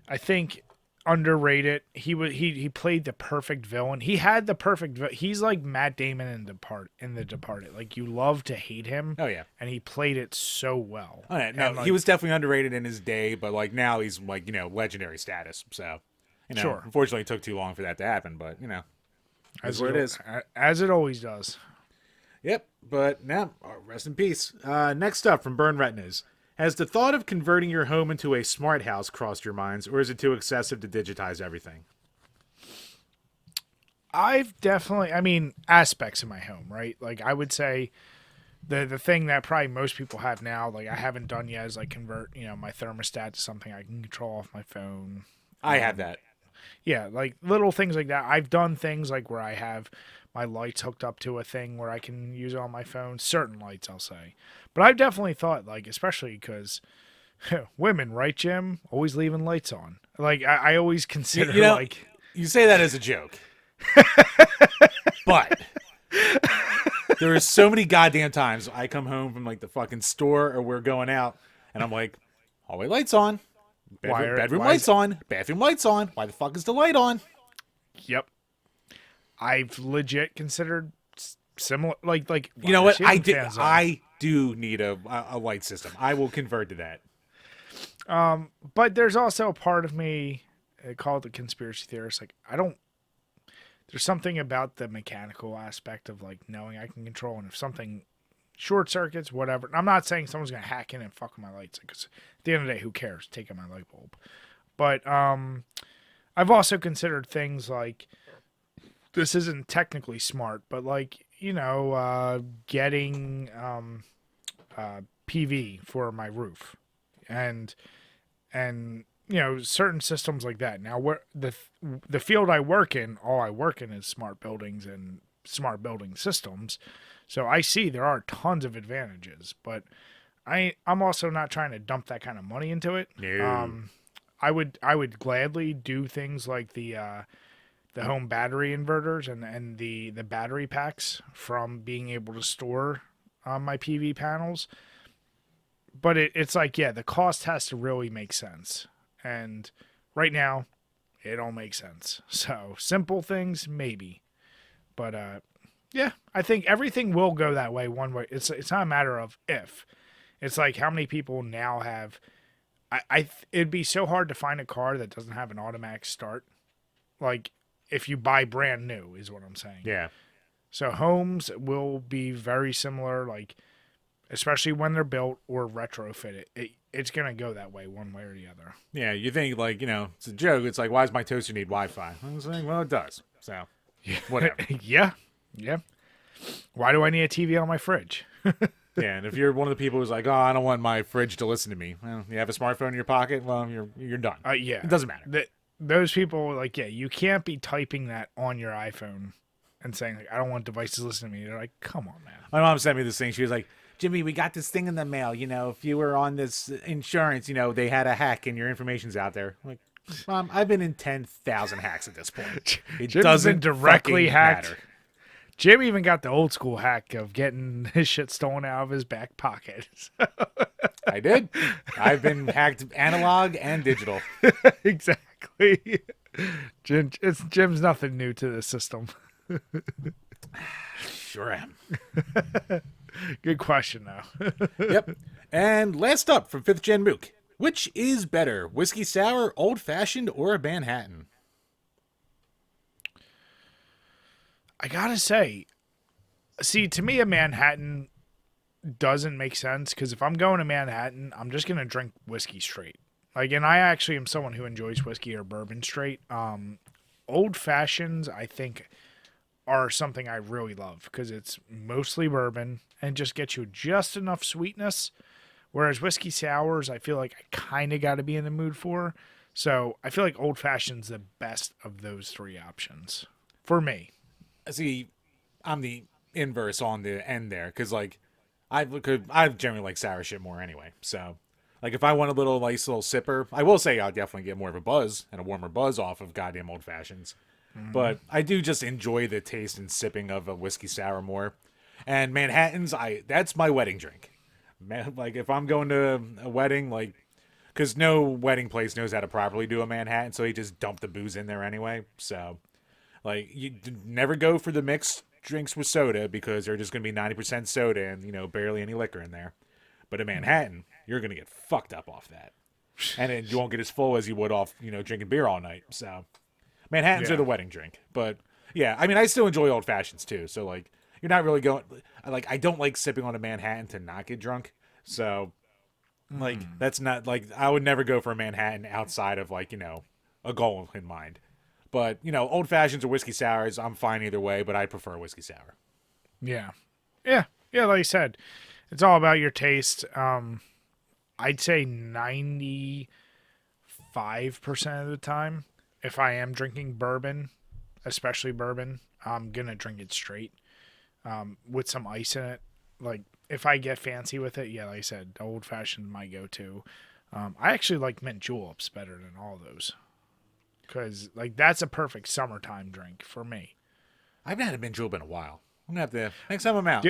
I think, underrated. He played the perfect villain. He had the perfect. He's like Matt Damon in The Departed. Like, you love to hate him. Oh yeah, and he played it so well. Oh, yeah. No, he was definitely underrated in his day, but like now he's like legendary status. So sure. Unfortunately, it took too long for that to happen, but that's what it is. As it always does. Yep, but now, rest in peace. Next up from Burn Retinas. Has the thought of converting your home into a smart house crossed your minds, or is it too excessive to digitize everything? I've definitely, aspects of my home, right? Like, I would say the thing that probably most people have now, like I haven't done yet, is like convert, my thermostat to something I can control off my phone. I have that. Yeah, like little things like that. I've done things like where I have my lights hooked up to a thing where I can use it on my phone. Certain lights, I'll say. But I've definitely thought, like, especially because women, right, Jim? Always leaving lights on. Like, I always consider, like... You say that as a joke. But there are so many goddamn times I come home from, like, the fucking store or we're going out, and I'm like, hallway lights on. Bedroom lights on. Bathroom lights on. Why the fuck is the light on? Yep. I've legit considered similar, like you know what? I do need a light system. I will convert to that. But there's also a part of me called the conspiracy theorist. Like, there's something about the mechanical aspect of like knowing I can control, and if something short circuits, whatever. I'm not saying someone's gonna hack in and fuck with my lights, because at the end of the day, who cares? Taking my light bulb. But I've also considered things like, this isn't technically smart, but like, getting PV for my roof and certain systems like that. Now, where the field I work in, all I work in is smart buildings and smart building systems. So I see there are tons of advantages, but I'm also not trying to dump that kind of money into it. No. I would gladly do things like the home battery inverters and the battery packs from being able to store my PV panels. But it's like, yeah, the cost has to really make sense. And right now, it don't make sense. So simple things, maybe. But yeah, I think everything will go that way one way. It's not a matter of if. It's like how many people now have... it'd be so hard to find a car that doesn't have an automatic start. Like, if you buy brand new, is what I'm saying. Yeah. So homes will be very similar, like, especially when they're built or retrofitted. It's going to go that way one way or the other. Yeah, you think, like, it's a joke. It's like, why does my toaster need Wi-Fi? I was like, well, it does. So, whatever. Yeah. Why do I need a TV on my fridge? Yeah, and if you're one of the people who's like, oh, I don't want my fridge to listen to me. Well, you have a smartphone in your pocket, well, you're done. Yeah. It doesn't matter. Those people, like, yeah, you can't be typing that on your iPhone and saying, like, I don't want devices listening to me. They're like, come on, man. My mom sent me this thing. She was like, Jimmy, we got this thing in the mail. If you were on this insurance, they had a hack and your information's out there. I'm like, Mom, I've been in 10,000 hacks at this point. It Jim's doesn't been directly fucking hacked. matter. Jim even got the old school hack of getting his shit stolen out of his back pocket. I did. I've been hacked analog and digital. Exactly. Jim's nothing new to the system. Sure am. Good question, though. Yep. And last up from 5th Gen Mook. Which is better, whiskey sour, old fashioned, or a Manhattan? I gotta say, see, to me, a Manhattan doesn't make sense because if I'm going to Manhattan, I'm just gonna drink whiskey straight. Like, and I actually am someone who enjoys whiskey or bourbon straight. Old fashions, I think, are something I really love because it's mostly bourbon and just gets you just enough sweetness. Whereas whiskey sours, I feel like I kind of got to be in the mood for. So I feel like old fashioned's the best of those three options for me. See, I'm the inverse on the end there because, like, I generally like sour shit more anyway. So, like, if I want a nice little sipper, I will say I'll definitely get more of a buzz and a warmer buzz off of goddamn old fashions. But I do just enjoy the taste and sipping of a whiskey sour more. And Manhattans, that's my wedding drink. Man, like, if I'm going to a wedding, like, because no wedding place knows how to properly do a Manhattan, so they just dump the booze in there anyway. So, like, you never go for the mixed drinks with soda because they're just going to be 90% soda and, barely any liquor in there. But a Manhattan, you're going to get fucked up off that. And then you won't get as full as you would off, drinking beer all night. So, Manhattans are the wedding drink. But, yeah, I mean, I still enjoy old fashions, too. So, like, you're not really going, like, I don't like sipping on a Manhattan to not get drunk. So, like, that's not, like, I would never go for a Manhattan outside of, like, a goal in mind. But, old fashions or whiskey sours, I'm fine either way, but I prefer whiskey sour. Yeah. Yeah. Yeah, like I said, it's all about your taste. I'd say 95% of the time, if I am drinking bourbon, especially bourbon, I'm going to drink it straight with some ice in it. Like, if I get fancy with it, yeah, like I said, old fashioned my go-to. I actually like mint juleps better than all those. Because, like, that's a perfect summertime drink for me. I haven't had a mint julep in a while. I'm going to have to, next time I'm out.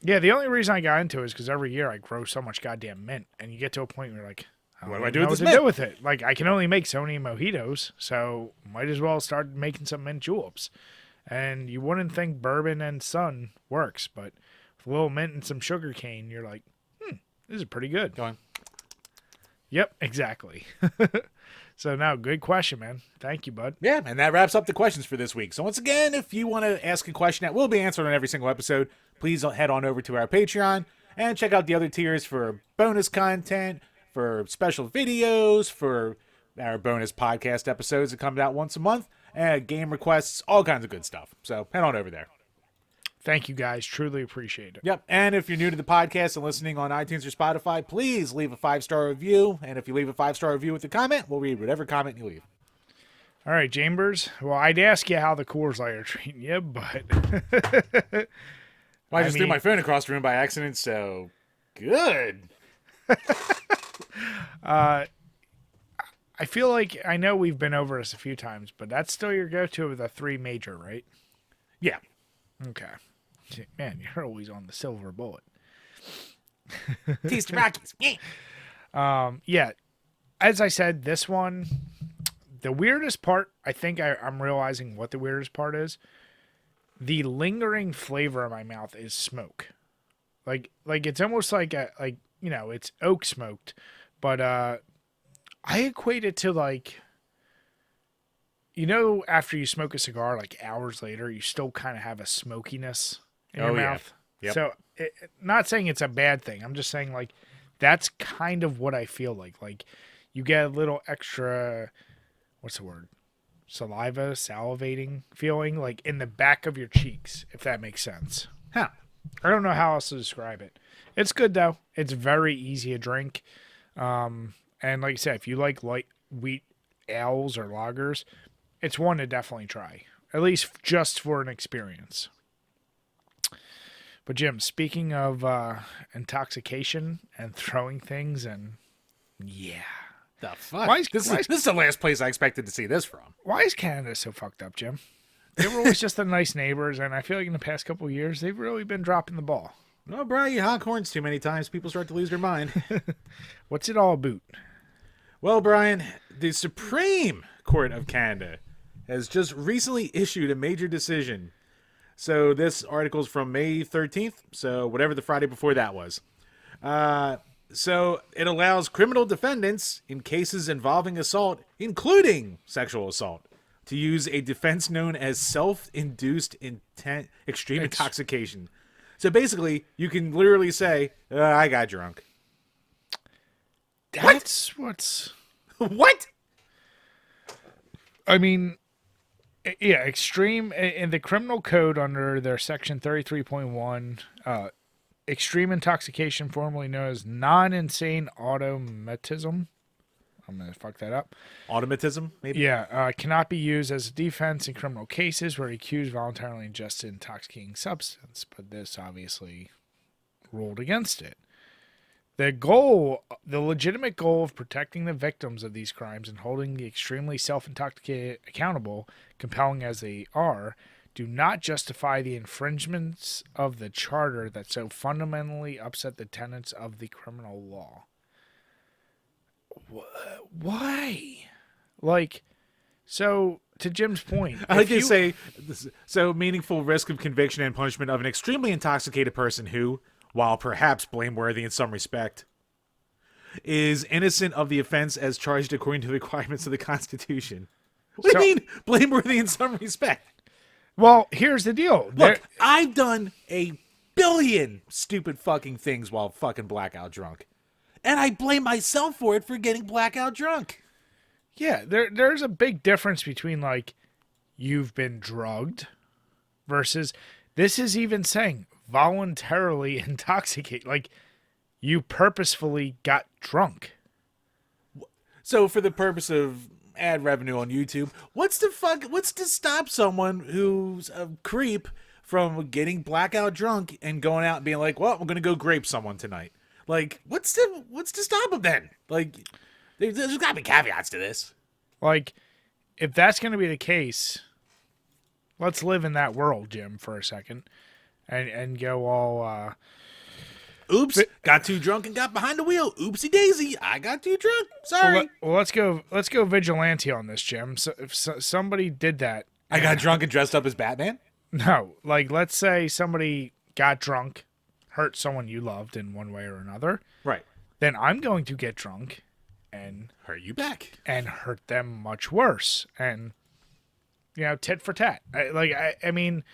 Yeah, the only reason I got into it is because every year I grow so much goddamn mint. And you get to a point where you're like, What do I do know with what this to mint? do with it. Like, I can only make so many mojitos, so might as well start making some mint juleps. And you wouldn't think bourbon and sun works, but with a little mint and some sugar cane, you're like, this is pretty good. Going. Yep, exactly. So now, good question, man. Thank you, bud. Yeah, and that wraps up the questions for this week. So once again, if you want to ask a question that will be answered on every single episode, please head on over to our Patreon and check out the other tiers for bonus content, for special videos, for our bonus podcast episodes that come out once a month, and game requests, all kinds of good stuff. So head on over there. Thank you, guys. Truly appreciate it. Yep. And if you're new to the podcast and listening on iTunes or Spotify, please leave a 5-star review. And if you leave a 5-star review with a comment, we'll read whatever comment you leave. All right, Chambers. Well, I'd ask you how the Coors Light are treating you, but... Well, I just threw my phone across the room by accident, so good. I feel like I know we've been over this a few times, but that's still your go-to with a 3 major, right? Yeah. Okay. Man, you're always on the silver bullet. Taste the Rockies. Yeah. As I said, this one, the weirdest part, I think I'm realizing what the weirdest part is. The lingering flavor in my mouth is smoke. Like it's almost like it's oak smoked, but I equate it to like, after you smoke a cigar, like hours later, you still kind of have a smokiness in your mouth. Yep. So, not saying it's a bad thing. I'm just saying, like, that's kind of what I feel like. Like, you get a little extra, what's the word? Salivating feeling, like, in the back of your cheeks, if that makes sense. Huh. I don't know how else to describe it. It's good, though. It's very easy to drink. And like I said, if you like light wheat ales or lagers, it's one to definitely try, at least just for an experience. But Jim, speaking of intoxication and throwing things, and the fuck? Why is- this why is is- this is the last place I expected to see this from. Why is Canada so fucked up, Jim? They were always just the nice neighbors, and I feel like in the past couple of years, they've really been dropping the ball. Well, Brian, you honk horns too many times, people start to lose their mind. What's it all about? Well, Brian, the Supreme Court of Canada has just recently issued a major decision. So this article's from May 13th, so whatever the Friday before that was. So it allows criminal defendants in cases involving assault, including sexual assault, to use a defense known as self-induced extreme intoxication. So basically, you can literally say, I got drunk. That's what's... What? I mean, yeah, extreme... In the criminal code under their section 33.1, extreme intoxication, formerly known as non-insane automatism. I'm going to fuck that up. Automatism, maybe? Yeah, cannot be used as a defense in criminal cases where the accused voluntarily ingested intoxicating substance, but this obviously ruled against it. The legitimate goal of protecting the victims of these crimes and holding the extremely self-intoxicated accountable, compelling as they are, do not justify the infringements of the charter that so fundamentally upset the tenets of the criminal law. Why? Like, so to Jim's point, I like to say, so meaningful risk of conviction and punishment of an extremely intoxicated person who, while perhaps blameworthy in some respect, is innocent of the offense as charged according to the requirements of the Constitution. What do you mean blameworthy in some respect? Well, here's the deal. Look, I've done a billion stupid fucking things while fucking blackout drunk. And I blame myself for it for getting blackout drunk. Yeah, there's a big difference between, like, you've been drugged versus this is even saying voluntarily intoxicate. Like, you purposefully got drunk. So for the purpose of ad revenue on YouTube, what's to stop someone who's a creep from getting blackout drunk and going out and being like, well, I'm going to go grape someone tonight? Like, what's to stop them then? Like, there's got to be caveats to this. Like, if that's going to be the case, let's live in that world, Jim, for a second, and go all. Oops, got too drunk and got behind the wheel. Oopsie daisy, I got too drunk. Sorry. Well, let's go vigilante on this, Jim. So if somebody did that, I got drunk and dressed up as Batman. No, like let's say somebody got drunk, hurt someone you loved in one way or another. Right. Then I'm going to get drunk and hurt you back and hurt them much worse. And, you know, tit for tat. I mean,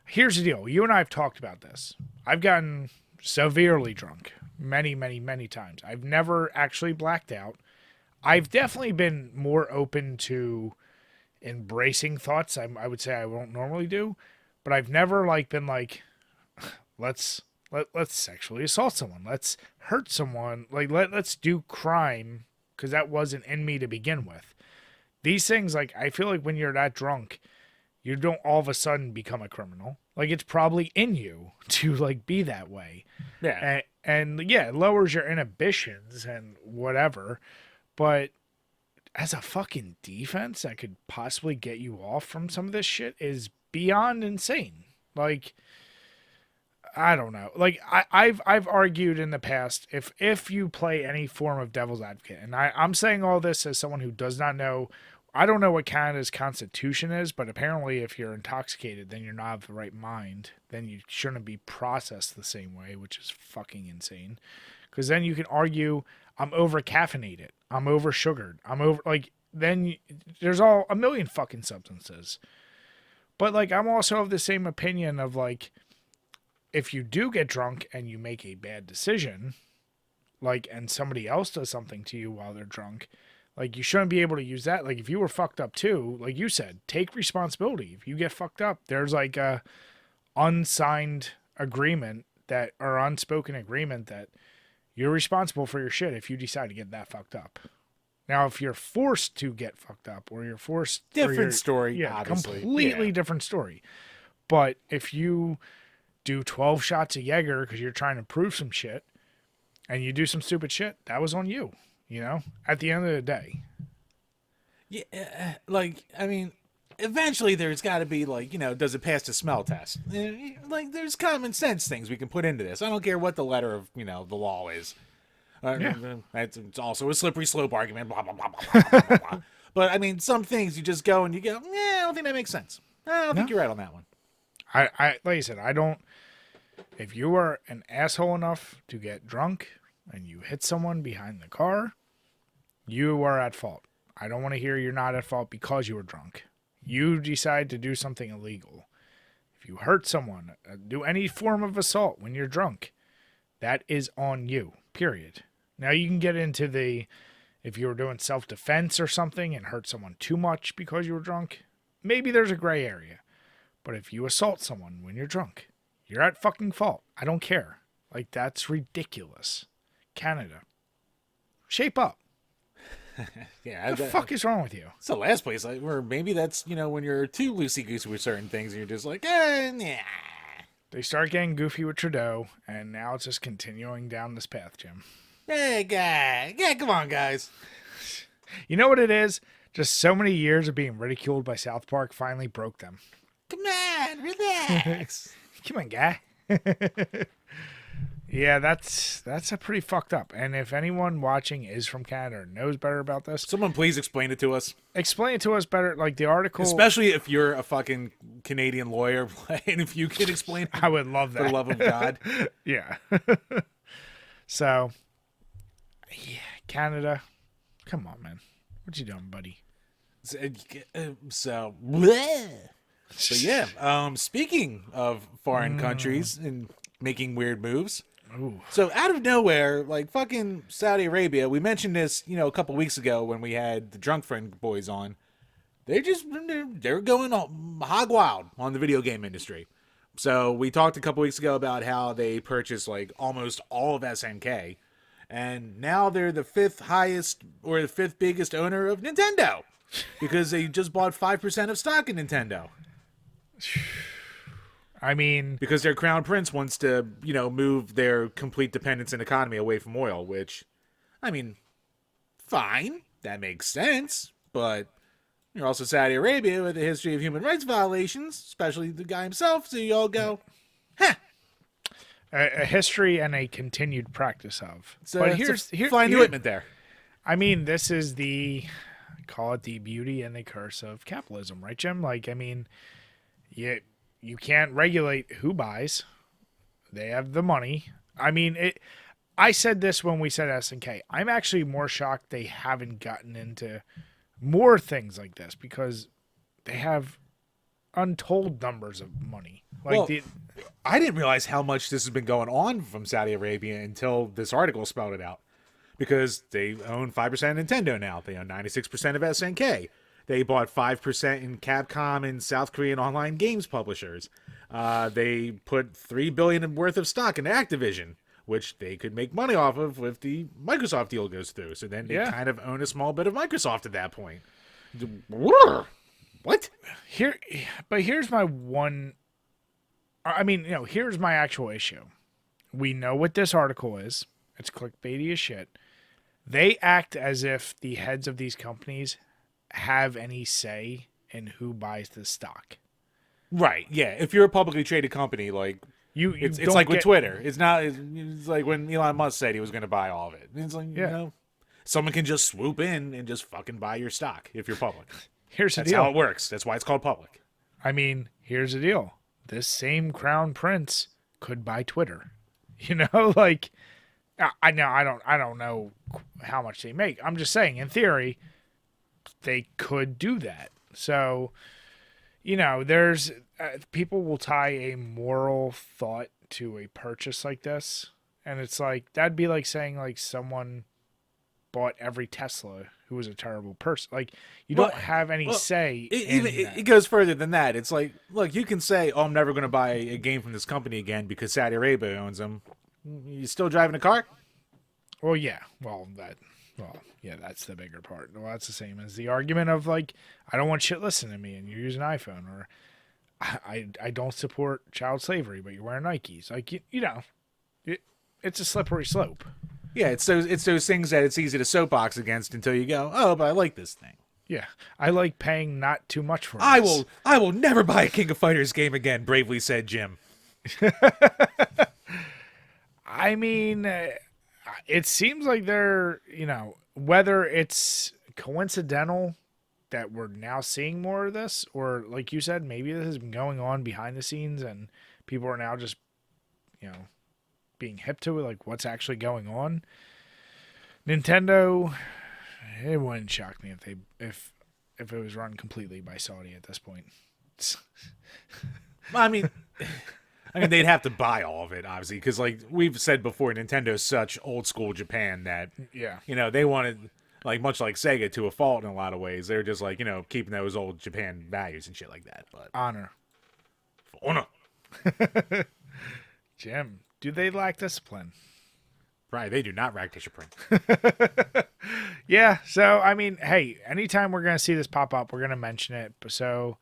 here's the deal. You and I have talked about this. I've gotten severely drunk many, many, many times. I've never actually blacked out. I've definitely been more open to embracing thoughts I would say I won't normally do, but I've never been like, let's sexually assault someone, let's hurt someone, let's do crime, because that wasn't in me to begin with. These things, I feel like when you're that drunk, you don't all of a sudden become a criminal. It's probably in you to be that way. Yeah. And yeah, it lowers your inhibitions and whatever, but as a fucking defense that could possibly get you off from some of this shit is beyond insane. I don't know. I've argued in the past, if you play any form of devil's advocate, and I'm saying all this as someone who does not know, I don't know what Canada's constitution is, but apparently if you're intoxicated, then you're not of the right mind. Then you shouldn't be processed the same way, which is fucking insane. Because then you can argue, I'm over caffeinated, I'm over sugared, I'm over, then there's all a million fucking substances. But I'm also of the same opinion of if you do get drunk and you make a bad decision, and somebody else does something to you while they're drunk, you shouldn't be able to use that. If you were fucked up too, like you said, take responsibility. If you get fucked up, there's a unsigned agreement or unspoken agreement that you're responsible for your shit if you decide to get that fucked up. Now, if you're forced to get fucked up or you're forced... Different story, yeah, obviously. Completely different story. But if you do 12 shots of Jaeger because you're trying to prove some shit and you do some stupid shit, that was on you. You know, at the end of the day. Yeah, like, I mean, eventually there's got to be, like, does it pass the smell test? Like, there's common sense things we can put into this. I don't care what the letter of, the law is. Yeah. It's also a slippery slope argument, blah, blah, blah, blah, blah, blah, blah. But, I mean, some things you just go and you go, I don't think that makes sense. I don't think you're right on that one. I like I said, I don't. If you are an asshole enough to get drunk and you hit someone behind the car, you are at fault. I don't want to hear you're not at fault because you were drunk. You decide to do something illegal. If you hurt someone, do any form of assault when you're drunk, that is on you, period. Now you can get into if you were doing self-defense or something and hurt someone too much because you were drunk, maybe there's a gray area. But if you assault someone when you're drunk, you're at fucking fault. I don't care. Like, that's ridiculous. Canada, shape up. Yeah, What the fuck is wrong with you? It's the last place, where maybe that's, when you're too loosey-goosey with certain things and you're just like, nah. They start getting goofy with Trudeau, and now it's just continuing down this path, Jim. Hey, guy. Yeah, come on, guys. You know what it is? Just so many years of being ridiculed by South Park finally broke them. Come on, relax. Come on, guy. Yeah, that's a pretty fucked up. And if anyone watching is from Canada or knows better about this, Someone please explain it to us. explain it to us better. Like the article, Especially if you're a fucking Canadian lawyer, and if you can explain it, I would love that. for the love of God. Yeah. So, yeah, Canada. Come on, man. What you doing, buddy? So bleh. But yeah, speaking of foreign countries and making weird moves. Ooh. So out of nowhere, like fucking Saudi Arabia, we mentioned this, a couple weeks ago when we had the Drunk Friend boys on. They're going hog wild on the video game industry. So we talked a couple weeks ago about how they purchased like almost all of SNK, and now they're the fifth biggest owner of Nintendo because they just bought 5% of stock in Nintendo. I mean, Because their crown prince wants to, move their complete dependence and economy away from oil, which, I mean, fine. That makes sense. But you're also Saudi Arabia with a history of human rights violations, especially the guy himself. So you all go, huh. a history and a continued practice of. So But here's fine equipment there. I mean, this is call it the beauty and the curse of capitalism, right, Jim? Like, I mean, you can't regulate who buys. They have the money. I mean, I said this when we said SNK. I'm actually more shocked they haven't gotten into more things like this because they have untold numbers of money. Like, I didn't realize how much this has been going on from Saudi Arabia until this article spelled it out. Because they own 5% of Nintendo now. They own 96% of SNK. They bought 5% in Capcom and South Korean online games publishers. They put $3 billion worth of stock in Activision, which they could make money off of if the Microsoft deal goes through. So then they kind of own a small bit of Microsoft at that point. What? Here's my one. I mean, here's my actual issue. We know what this article is. It's clickbaity as shit. They act as if the heads of these companies have any say in who buys the stock. Right. Yeah. If you're a publicly traded company, like it's like with Twitter. It's not. It's like when Elon Musk said he was going to buy all of it. It's like someone can just swoop in and just fucking buy your stock if you're public. That's the deal. That's how it works. That's why it's called public. I mean, here's the deal. This same crown prince could buy Twitter. Like. I don't know how much they make. I'm just saying, in theory, they could do that. So, there's people will tie a moral thought to a purchase like this, and it's like that'd be like saying like someone bought every Tesla who was a terrible person. Like you don't have any say. It goes further than that. It's like, look, you can say, "Oh, I'm never going to buy a game from this company again because Saudi Arabia owns them." You still driving a car? Well, yeah. That's the bigger part. Well, that's the same as the argument of like, I don't want shit listening to me and you use an iPhone, or I don't support child slavery, but you're wearing Nikes. Like, it's a slippery slope. Yeah, it's those things that it's easy to soapbox against until you go, oh, but I like this thing. Yeah, I like paying not too much for I this. will never buy a King of Fighters game again, bravely said Jim. I mean, it seems like they're, whether it's coincidental that we're now seeing more of this, or like you said, maybe this has been going on behind the scenes and people are now just, being hip to it, like what's actually going on. Nintendo, it wouldn't shock me if it was run completely by Saudi at this point. I mean, they'd have to buy all of it, obviously, because like we've said before, Nintendo's such old school Japan that they wanted, like much like Sega to a fault in a lot of ways. They're just like keeping those old Japan values and shit like that. But Honor. Jim, do they lack discipline? Right, they do not lack discipline. Yeah, so I mean, hey, anytime we're gonna see this pop up, we're gonna mention it. So,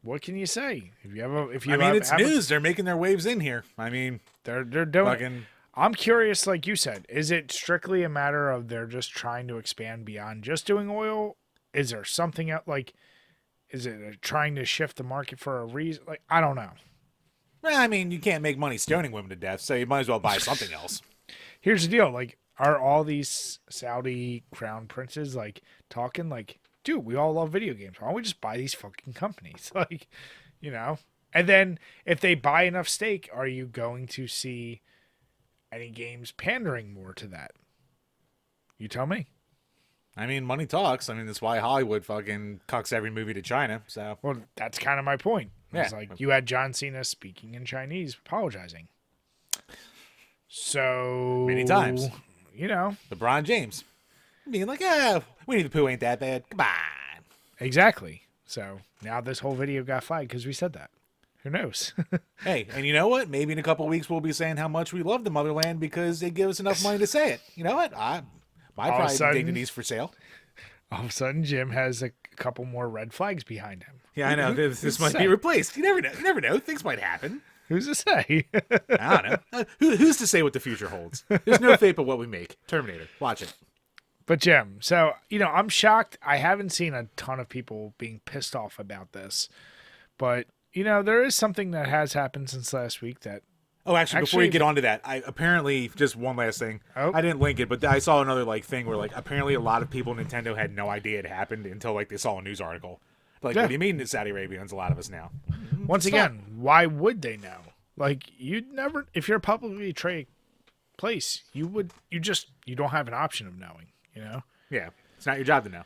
what can you say? It's news. They're making their waves in here. I mean, they're doing. I'm curious, like you said, is it strictly a matter of they're just trying to expand beyond just doing oil? Is there something else? Like, is it trying to shift the market for a reason? Like, I don't know. Well, I mean, you can't make money stoning women to death, so you might as well buy something else. Here's the deal: like, are all these Saudi crown princes like talking like, dude, we all love video games. Why don't we just buy these fucking companies? Like, And then if they buy enough stake, are you going to see any games pandering more to that? You tell me. I mean, money talks. I mean, that's why Hollywood fucking cucks every movie to China. So, well, that's kind of my point. Yeah. It's like you had John Cena speaking in Chinese, apologizing. So many times, LeBron James being like, Winnie the Pooh ain't that bad. Come on. Exactly. So now this whole video got flagged because we said that. Who knows? Hey, and you know what? Maybe in a couple of weeks we'll be saying how much we love the motherland because they give us enough money to say it. You know what? My pride and dignity's for sale. All of a sudden, Jim has a couple more red flags behind him. Yeah, I know. This might be replaced. You never know. You never know. Things might happen. Who's to say? I don't know. Who's to say what the future holds? There's no fate but what we make. Terminator. Watch it. But Jim, so, I'm shocked. I haven't seen a ton of people being pissed off about this. But, there is something that has happened since last week that... Oh, actually, before you get onto that, apparently, just one last thing. Oh. I didn't link it, but I saw another thing where apparently a lot of people in Nintendo had no idea it happened until they saw a news article. What do you mean it's Saudi Arabians? A lot of us now. Once again, why would they know? Like, you'd never, if you're a publicly traded place, you don't have an option of knowing, Yeah, it's not your job to know.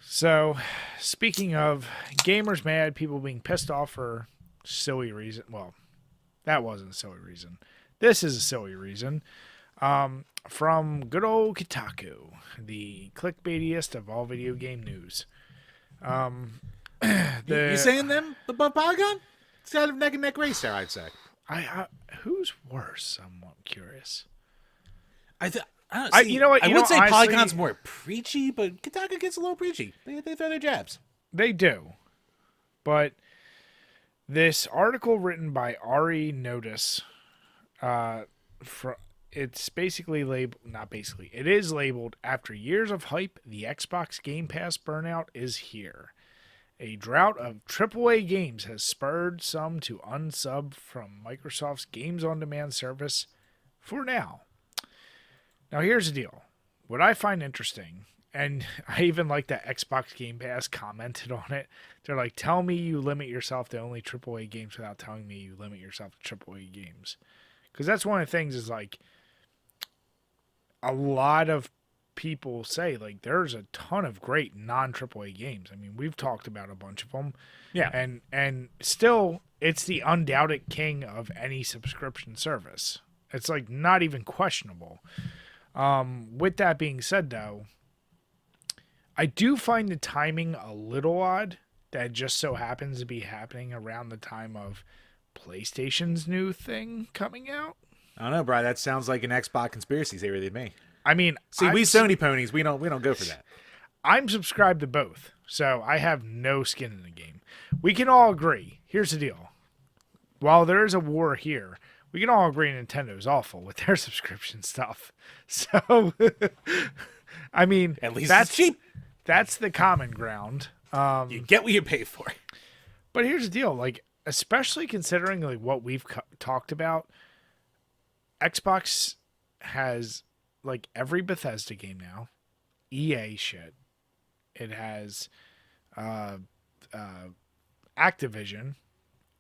So, speaking of gamers mad, people being pissed off for silly reason. Well, that wasn't a silly reason. This is a silly reason. From good old Koataku, the clickbaitiest of all video game news. You saying them above Polygon? It's kind of neck and neck race there, I'd say. Who's worse? I'm curious. I don't see, you know what? I you would know, say honestly, Polygon's more preachy, but Kotaku gets a little preachy. They throw their jabs. They do. But this article written by Ari Notice, it's basically labeled, not basically, it is labeled, after years of hype, the Xbox Game Pass burnout is here. A drought of AAA games has spurred some to unsub from Microsoft's Games on Demand service for now. Now, here's the deal. What I find interesting, and I even like that Xbox Game Pass commented on it. They're like, tell me you limit yourself to only AAA games without telling me you limit yourself to AAA games. Because that's one of the things is like, a lot of people say, like, there's a ton of great non-AAA games. I mean, we've talked about a bunch of them. Yeah. And still, it's the undoubted king of any subscription service. It's, like, not even questionable. With that being said, though, I do find the timing a little odd that just so happens to be happening around the time of PlayStation's new thing coming out. I don't know, bro. That sounds like an Xbox conspiracy theory to me. I mean, see, we Sony ponies, we don't go for that. I'm subscribed to both, so I have no skin in the game. We can all agree. Here's the deal. While there is a war here, we can all agree Nintendo's awful with their subscription stuff. So, I mean, At least that's it's cheap. That's the common ground. You get what you pay for. But here's the deal, like, especially considering like what we've talked about, Xbox has like every Bethesda game now, EA shit. It has Activision,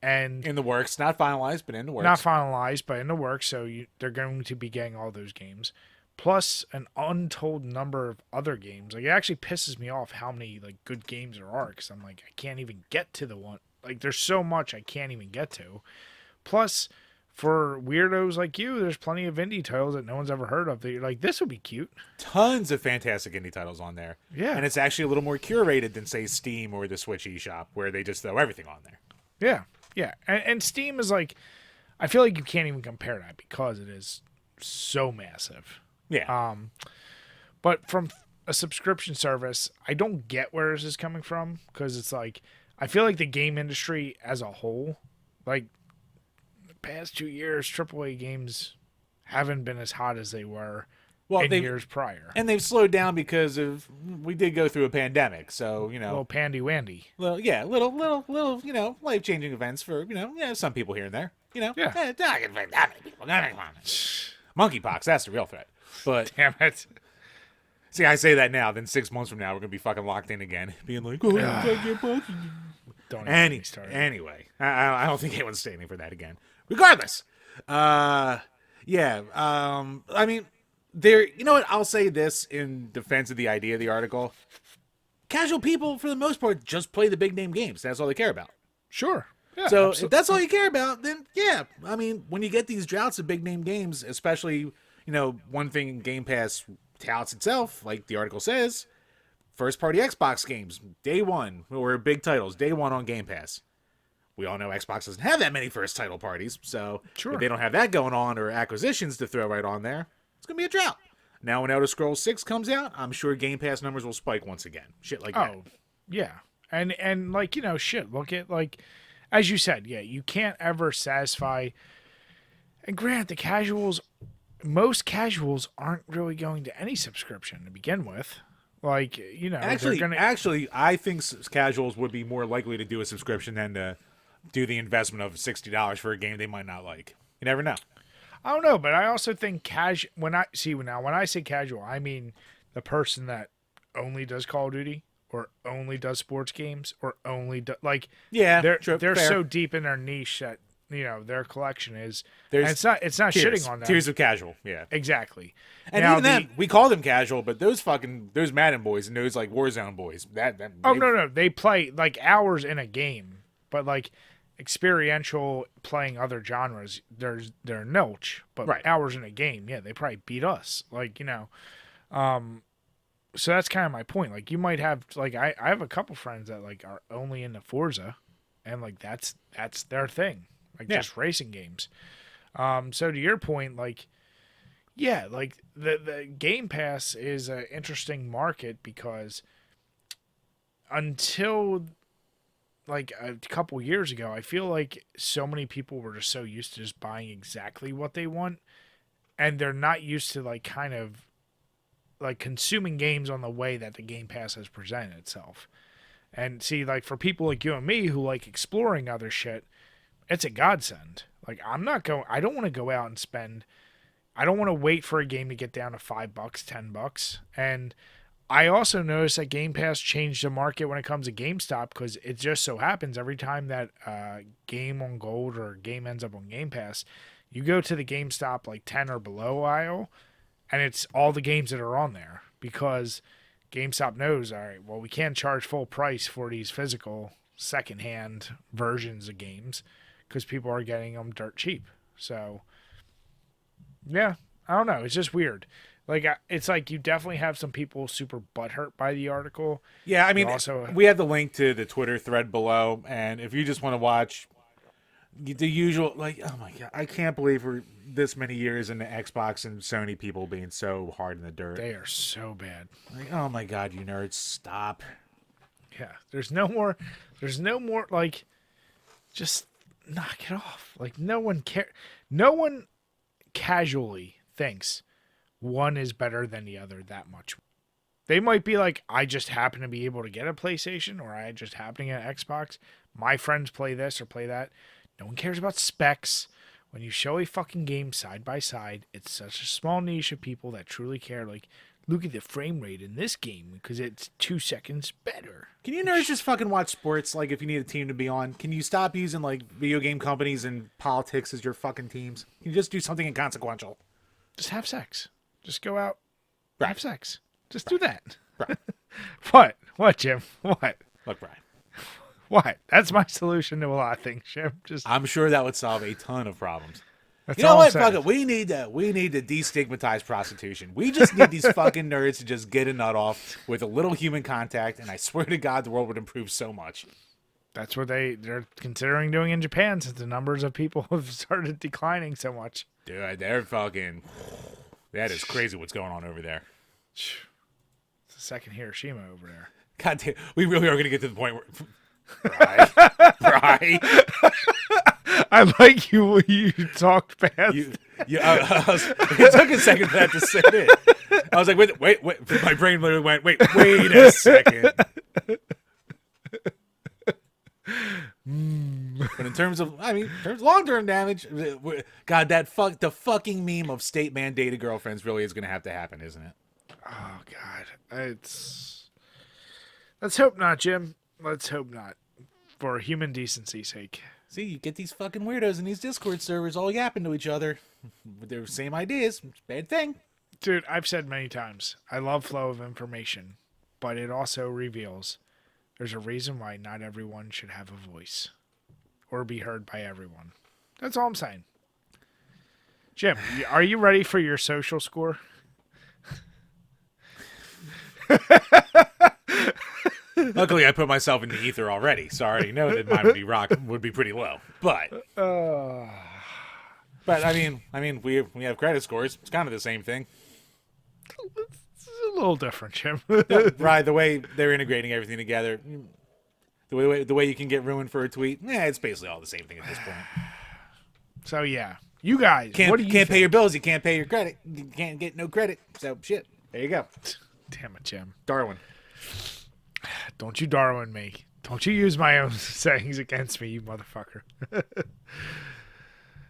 and In the works, not finalized, but in the works. not finalized, but in the works. So they're going to be getting all those games, plus an untold number of other games. Like, it actually pisses me off how many like good games there are, because I'm like, I can't even get to the one. Like, there's so much I can't even get to. Plus, for weirdos like you, there's plenty of indie titles that no one's ever heard of that you're like, this would be cute. Tons of fantastic indie titles on there. Yeah. And it's actually a little more curated than, say, Steam or the Switch eShop, where they just throw everything on there. Yeah. Yeah. And Steam is like, I feel like you can't even compare that because it is so massive. Yeah. But from a subscription service, I don't get where this is coming from, because it's like, I feel like the game industry as a whole, like, the past 2 years, AAA games haven't been as hot as they were in years prior. And they've slowed down because we did go through a pandemic, so, Little pandy wandy. little, life-changing events for, some people here and there, Yeah. not that many people, monkeypox, that's the real threat. But Damn it. see, I say that now, then 6 months from now, we're gonna be fucking locked in again, being like, oh, Don't even get me started. anyway, I don't think anyone's standing for that again. Regardless, I mean, you know what? I'll say this in defense of the idea of the article. Casual people, for the most part, just play the big name games. That's all they care about. Sure. Yeah, So absolutely. if that's all you care about, then yeah. I mean, when you get these droughts of big name games, especially, one thing Game Pass touts itself, like the article says, first party Xbox games, day one, or big titles, day one on Game Pass. We all know Xbox doesn't have that many first title parties, so Sure. if they don't have that going on or acquisitions to throw right on there, it's going to be a drought. Now when Elder Scrolls 6 comes out, I'm sure Game Pass numbers will spike once again. Shit like that. Oh, yeah. And like, shit, look at, like, as you said, yeah, you can't ever satisfy. And granted, most casuals aren't really going to any subscription to begin with. Like, Actually, I think casuals would be more likely to do a subscription than to do the investment of $60 for a game they might not like. You never know. I don't know, but I also think when I say casual, I mean the person that only does Call of Duty or only does sports games or only Yeah, they're fair. so deep in their niche that their collection is. And it's not shitting on them. Tiers of casual, yeah. Exactly. And now, even then, we call them casual, but those Madden boys and those like Warzone boys, no, they play like hours in a game, but like experiential playing other genres, they're nilch, but right. Hours in a game, yeah, they probably beat us. Like, so that's kind of my point. Like, you might have, like, I have a couple friends that like are only into Forza, and like that's their thing, like just racing games. So to your point, like, yeah, like the Game Pass is an interesting market because until like a couple years ago, I feel like so many people were just so used to just buying exactly what they want, and they're not used to like kind of like consuming games on the way that the Game Pass has presented itself. And see, like for people like you and me who like exploring other shit, it's a godsend. Like I don't want to go out and spend. I don't want to wait for a game to get down to $5, $10, and I also noticed that Game Pass changed the market when it comes to GameStop, because it just so happens every time that game on Gold or game ends up on Game Pass, you go to the GameStop like 10 or below aisle, and it's all the games that are on there, because GameStop knows, all right, well, we can't charge full price for these physical secondhand versions of games because people are getting them dirt cheap. So, yeah, I don't know. It's just weird. Like, it's like you definitely have some people super butthurt by the article. Yeah, I mean, we have the link to the Twitter thread below, and if you just want to watch the usual, like, oh my God, I can't believe we're this many years into Xbox and Sony people being so hard in the dirt. They are so bad. Like, oh my God, you nerds, stop. Yeah, there's no more, like, just knock it off. Like no one care. No one casually thinks one is better than the other that much. They might be like, I just happen to be able to get a PlayStation, or I just happen to get an Xbox. My friends play this or play that. No one cares about specs. When you show a fucking game side by side, it's such a small niche of people that truly care. Like, look at the frame rate in this game because it's 2 seconds better. Can you nerds just fucking watch sports? Like, if you need a team to be on, can you stop using like video game companies and politics as your fucking teams? Can you just do something inconsequential? Just have sex. Just go out, Right. have sex. Just do that. Right. What? What, Jim? What? Look, Brian. What? That's my solution to a lot of things, Jim. Just I'm sure that would solve a ton of problems. that's You know all I'm what? saying. Fuck it. We need to destigmatize prostitution. We just need these fucking nerds to just get a nut off with a little human contact, and I swear to God, the world would improve so much. That's what they're considering doing in Japan since the numbers of people have started declining so much. Dude, they're fucking. That is crazy what's going on over there. It's the second Hiroshima over there. God damn, we really are going to get to the point where. Right. Right. I like you when you talked fast. It took a second for that to sit in. I was like, wait. My brain literally went, wait a second. But in terms of long-term damage, God, the fucking meme of state mandated girlfriends really is going to have to happen, isn't it? Oh God, let's hope not, Jim. Let's hope not, for human decency's sake. See, you get these fucking weirdos in these Discord servers all yapping to each other with their same ideas. It's a bad thing. Dude, I've said many times, I love flow of information, but it also reveals there's a reason why not everyone should have a voice or be heard by everyone. That's all I'm saying. Jim, are you ready for your social score? Luckily, I put myself in the ether already, so I already know that mine would be pretty low. But I mean, we have credit scores. It's kind of the same thing. It's a little different, Jim. Right, the way they're integrating everything together, the way you can get ruined for a tweet, it's basically all the same thing at this point. So yeah, you guys Can't pay your bills, you can't pay your credit, you can't get no credit. So shit, there you go. Damn it, Jim. Darwin. Don't you Darwin me. Don't you use my own sayings against me, you motherfucker.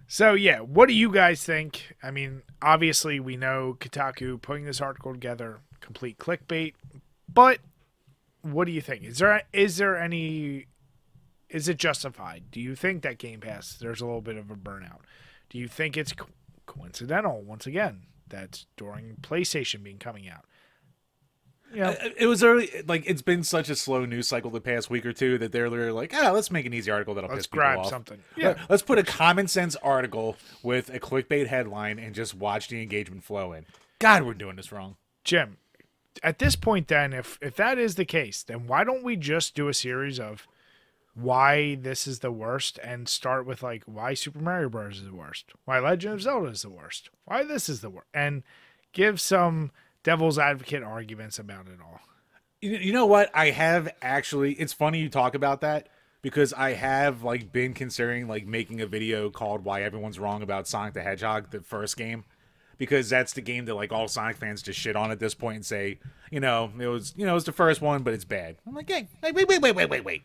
So, yeah, what do you guys think? I mean, obviously, we know Koataku putting this article together, complete clickbait. But what do you think? Is it justified? Do you think that Game Pass, there's a little bit of a burnout? Do you think it's coincidental, once again, that's during PlayStation being coming out? Yeah, It was early. Like, it's been such a slow news cycle the past week or two that they're literally like, let's make an easy article that'll let's piss people grab off. something. Yeah, Let's put a common sense article with a clickbait headline and just watch the engagement flow in. God, we're doing this wrong. Jim, at this point then, if that is the case, then why don't we just do a series of why this is the worst and start with like why Super Mario Bros. Is the worst, why Legend of Zelda is the worst, why this is the worst, and give some devil's advocate arguments about it all. You know what? I have actually. It's funny you talk about that because I have like been considering like making a video called "Why Everyone's Wrong About Sonic the Hedgehog," the first game, because that's the game that like all Sonic fans just shit on at this point and say, it was the first one, but it's bad. I'm like, hey, wait.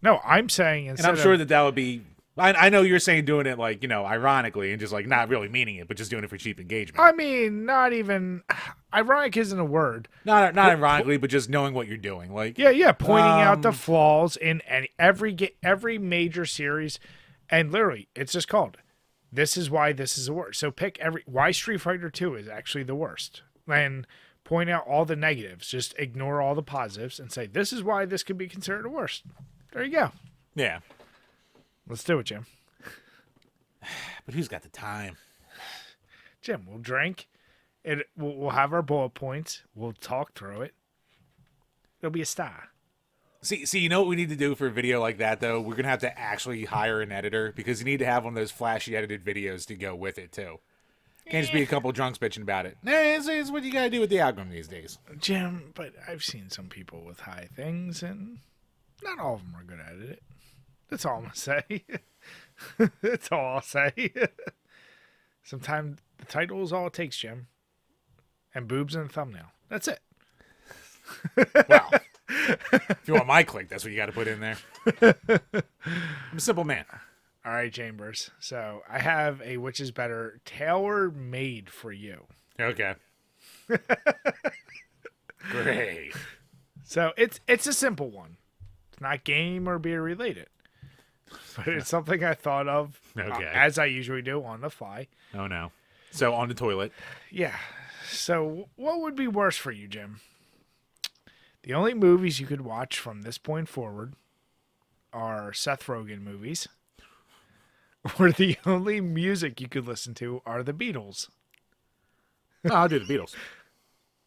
No, I'm saying And I'm sure that would be. I know you're saying doing it like, ironically and just like not really meaning it, but just doing it for cheap engagement. I mean, not even ironic isn't a word. Not ironically, but just knowing what you're doing. Like, Yeah, pointing out the flaws in every major series, and literally, it's just called. This is why this is the worst. So pick why Street Fighter 2 is actually the worst, and point out all the negatives. Just ignore all the positives and say this is why this could be considered the worst. There you go. Yeah. Let's do it, Jim. But who's got the time? Jim, we'll drink. We'll have our bullet points. We'll talk through it. It'll be a star. See, you know what we need to do for a video like that, though? We're going to have to actually hire an editor because you need to have one of those flashy edited videos to go with it, too. Can't just be a couple drunks bitching about it. It's what you got to do with the algorithm these days. Jim, but I've seen some people with high things, and not all of them are good at it. That's all I'm gonna say. That's all I'll say. Sometimes the title is all it takes, Jim. And boobs in the thumbnail. That's it. Well, if you want my click, that's what you got to put in there. I'm a simple man. All right, Chambers. So I have a which is better tailor-made for you. Okay. Great. So it's a simple one. It's not game or beer related, but it's something I thought of as I usually do on the fly. Oh no. So on the toilet. Yeah. So what would be worse for you, Jim? The only movies you could watch from this point forward are Seth Rogan movies. Or the only music you could listen to are the Beatles. Oh, I'll do the Beatles.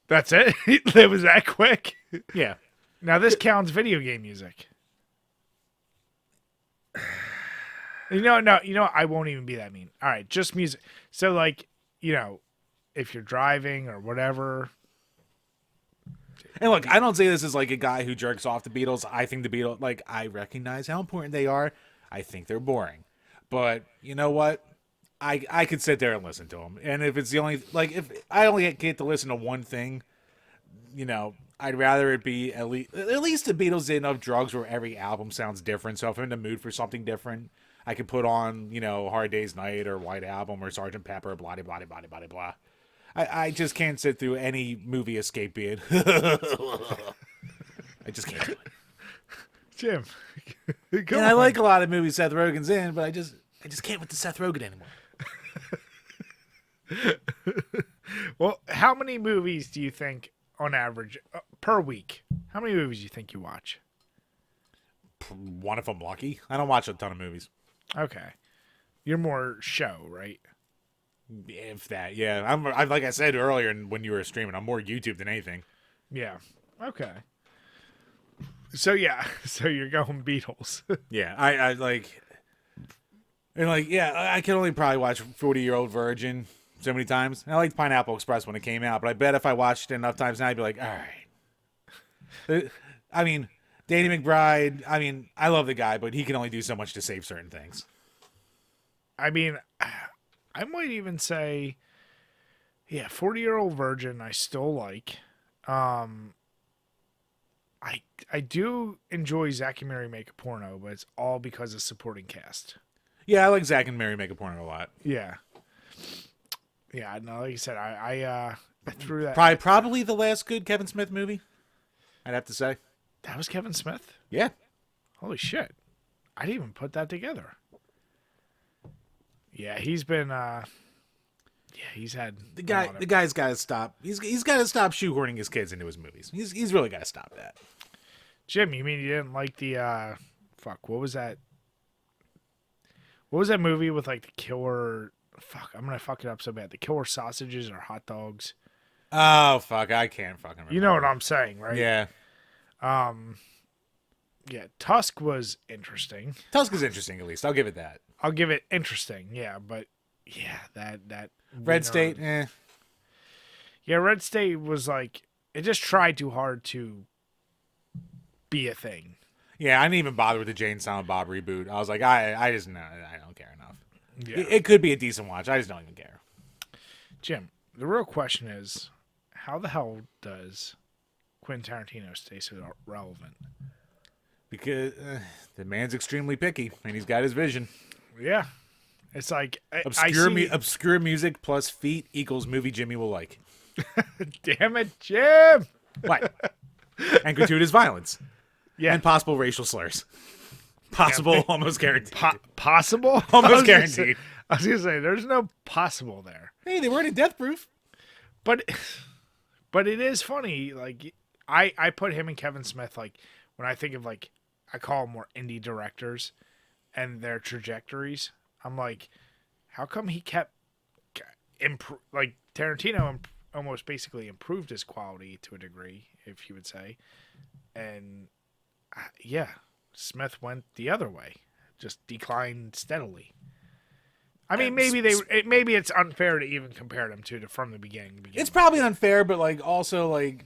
That's it? It was that quick? Yeah. Now this counts video game music. No, I won't even be that mean. All right, just music. So like, if you're driving or whatever. And look, I don't say this as like a guy who jerks off the Beatles. I think the Beatles, like, I recognize how important they are. I think they're boring. But you know what? I could sit there and listen to them. And if it's the only, like, if I only get to listen to one thing, I'd rather it be at least the Beatles did enough drugs where every album sounds different. So if I'm in the mood for something different, I could put on, Hard Day's Night or White Album or Sgt. Pepper, blah, blah, blah, blah, blah, blah. I just can't sit through any movie escape being. I just can't do it. Jim. And I like a lot of movies Seth Rogen's in, but I just can't with the Seth Rogen anymore. Well, how many movies do you think, on average, per week, how many movies do you think you watch? One if I'm lucky. I don't watch a ton of movies. Okay. You're more show, right? If that, yeah. I'm like I said earlier when you were streaming, I'm more YouTube than anything. Yeah. Okay. So you're going Beatles. Yeah, I like, and like, yeah, I can only probably watch 40-Year-Old Virgin so many times. I liked Pineapple Express when it came out, but I bet if I watched it enough times now, I'd be like, all right. I mean, Danny McBride, I love the guy, but he can only do so much to save certain things. I might even say, 40-Year-Old Virgin I still like. I do enjoy Zack and Mary Make a Porno, but it's all because of supporting cast. Yeah, I like Zack and Mary Make a Porno a lot. Yeah. Yeah, no, like you said, I threw that. Probably the last good Kevin Smith movie, I'd have to say. That was Kevin Smith? Yeah. Holy shit. I didn't even put that together. Yeah, he's been he's had the guy's got to stop. He's got to stop shoehorning his kids into his movies. He's really got to stop that. Jim, you mean you didn't like the what was that? What was that movie with like the killer? Fuck, I'm gonna fuck it up so bad. The killer sausages or hot dogs? Oh fuck, I can't fucking remember. You know what I'm saying, right? Yeah. Yeah, Tusk was interesting. Tusk is interesting, at least. I'll give it that. I'll give it interesting, yeah, but yeah, that Red State, eh. Yeah, Red State was like, it just tried too hard to be a thing. Yeah, I didn't even bother with the Jane Silent Bob reboot. I was like, I just no, I don't care enough. Yeah. It could be a decent watch. I just don't even care. Jim, the real question is, how the hell does Quentin Tarantino stay so relevant? Because the man's extremely picky, and he's got his vision. Yeah. It's like... obscure music plus feet equals movie Jimmy will like. Damn it, Jim! What? And gratuitous violence. Yeah. And possible racial slurs. Possible, almost guaranteed. Possible? Almost guaranteed. I was going to say, there's no possible there. Hey, they weren't in Death Proof. But it is funny. Like, I put him and Kevin Smith, like, when I think of, like, I call them more indie directors and their trajectories. I'm like, how come he kept, like, Tarantino almost basically improved his quality to a degree, if you would say. And, yeah, Smith went the other way, just declined steadily. I mean, maybe it's unfair to even compare them to from the beginning. It's probably unfair, but, like, also, like,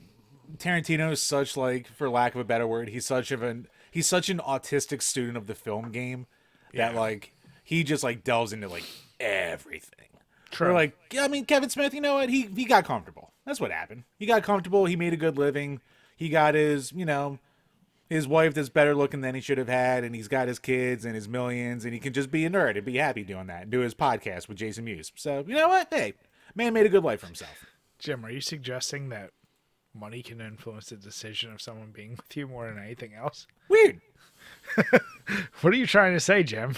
Tarantino is such, like, for lack of a better word, he's such of an... he's such an autistic student of the film game that like he just like delves into like everything. True. We're like, I mean, Kevin Smith, you know what? He got comfortable. That's what happened. He got comfortable. He made a good living. He got his, you know, his wife that's better looking than he should have had, and he's got his kids and his millions, and he can just be a nerd and be happy doing that and do his podcast with Jason Mewes. So, you know what? Hey, man made a good life for himself. Jim, are you suggesting that money can influence the decision of someone being with you more than anything else? Weird. What are you trying to say, Jim?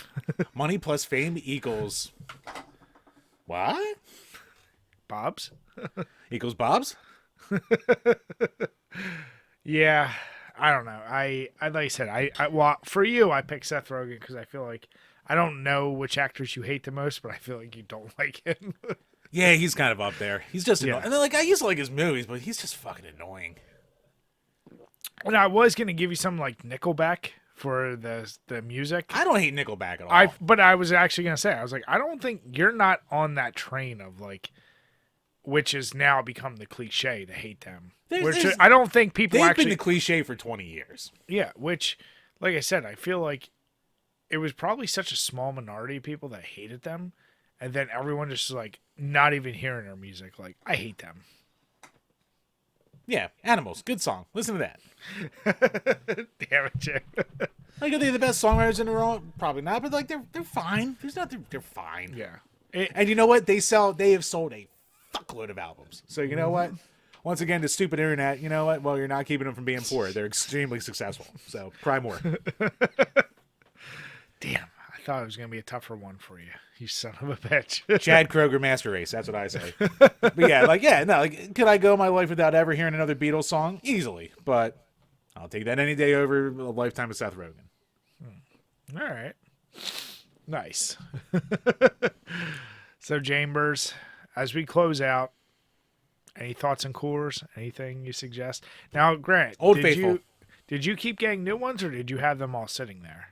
Money plus fame equals what? Bob's? Equals Bob's? Yeah, I don't know. I like I said, well, for you, I picked Seth Rogen because I feel like I don't know which actors you hate the most, but I feel like you don't like him. Yeah, he's kind of up there. He's just annoying. And then, like, I used to like his movies, but he's just fucking annoying. And I was gonna give you some like Nickelback for the music. I don't hate Nickelback at all. But I was actually gonna say, I was like, I don't think you're not on that train of like, which has now become the cliche to hate them. I don't think people they've actually been the cliche for 20 years. Yeah, which, like I said, I feel like it was probably such a small minority of people that hated them, and then everyone just like not even hearing their music, like I hate them. Yeah, Animals, good song. Listen to that. Damn it, Jim. Like, are they the best songwriters in the world? Probably not, but like they're fine. They're fine. Yeah. And you know what? They have sold a fuckload of albums. So you know what? Once again, the stupid internet, you know what? Well, you're not keeping them from being poor. They're extremely successful. So cry more. Damn, I thought it was going to be a tougher one for you. You son of a bitch. Chad Kroeger Master Race. That's what I say. But yeah, could I go my life without ever hearing another Beatles song? Easily. But I'll take that any day over a lifetime of Seth Rogen. All right. Nice. So, Chambers, as we close out, any thoughts on coolers? Anything you suggest? Now, Grant, Old Faithful. Did you keep getting new ones, or did you have them all sitting there?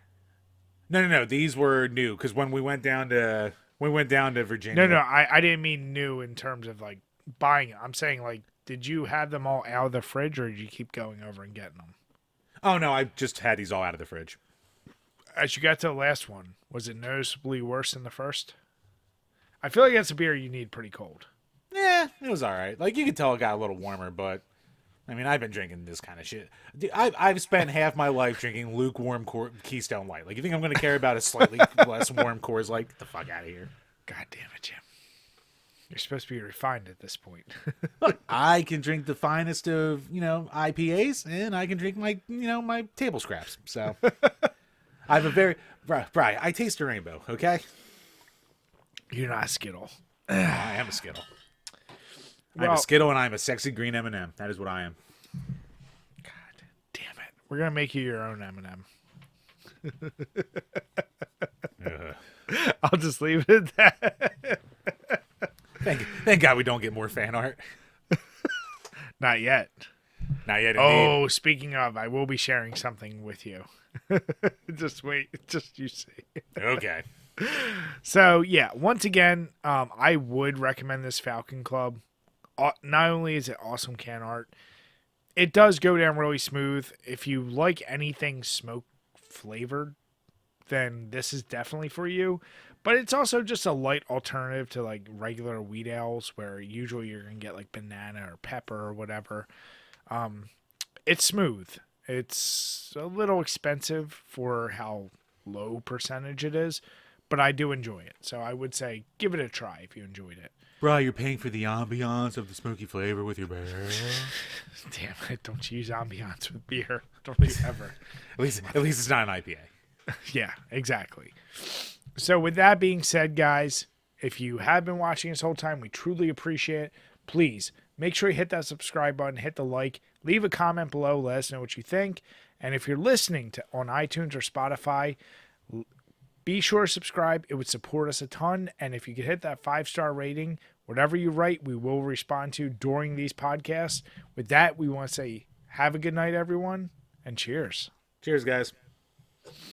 No. These were new because when we went down to Virginia. No. I didn't mean new in terms of like buying it. I'm saying like, did you have them all out of the fridge, or did you keep going over and getting them? Oh no, I just had these all out of the fridge. As you got to the last one, was it noticeably worse than the first? I feel like that's a beer you need pretty cold. Yeah, it was all right. Like, you could tell it got a little warmer, but I mean, I've been drinking this kind of shit. Dude, I've spent half my life drinking lukewarm Keystone Light. Like, you think I'm going to care about a slightly less warm Coors Light? Get the fuck out of here. God damn it, Jim. You're supposed to be refined at this point. Look, I can drink the finest of, IPAs, and I can drink my, my table scraps. So, I have a very... Brian, I taste a rainbow, okay? You're not a Skittle. I am a Skittle. I'm a Skittle, and I'm a sexy green M&M. That is what I am. God damn it. We're going to make you your own M&M. I'll just leave it at that. Thank God we don't get more fan art. Not yet. Not yet, indeed. Oh, speaking of, I will be sharing something with you. Just wait. Just you see. Okay. So, yeah, once again, I would recommend this Falcon Club. Not only is it awesome can art, it does go down really smooth. If you like anything smoke flavored, then this is definitely for you. But it's also just a light alternative to like regular wheat ales, where usually you're going to get like banana or pepper or whatever. It's smooth. It's a little expensive for how low percentage it is, but I do enjoy it. So I would say give it a try if you enjoyed it. Bro, you're paying for the ambiance of the smoky flavor with your beer. Damn it, don't you use ambiance with beer. Don't you ever. At least it's not an IPA. Yeah, exactly. So with that being said, guys, if you have been watching this whole time, we truly appreciate it. Please make sure you hit that subscribe button, hit the like, leave a comment below, let us know what you think. And if you're listening on iTunes or Spotify, be sure to subscribe. It would support us a ton. And if you could hit that 5-star rating, whatever you write, we will respond to during these podcasts. With that, we want to say have a good night, everyone, and cheers. Cheers, guys.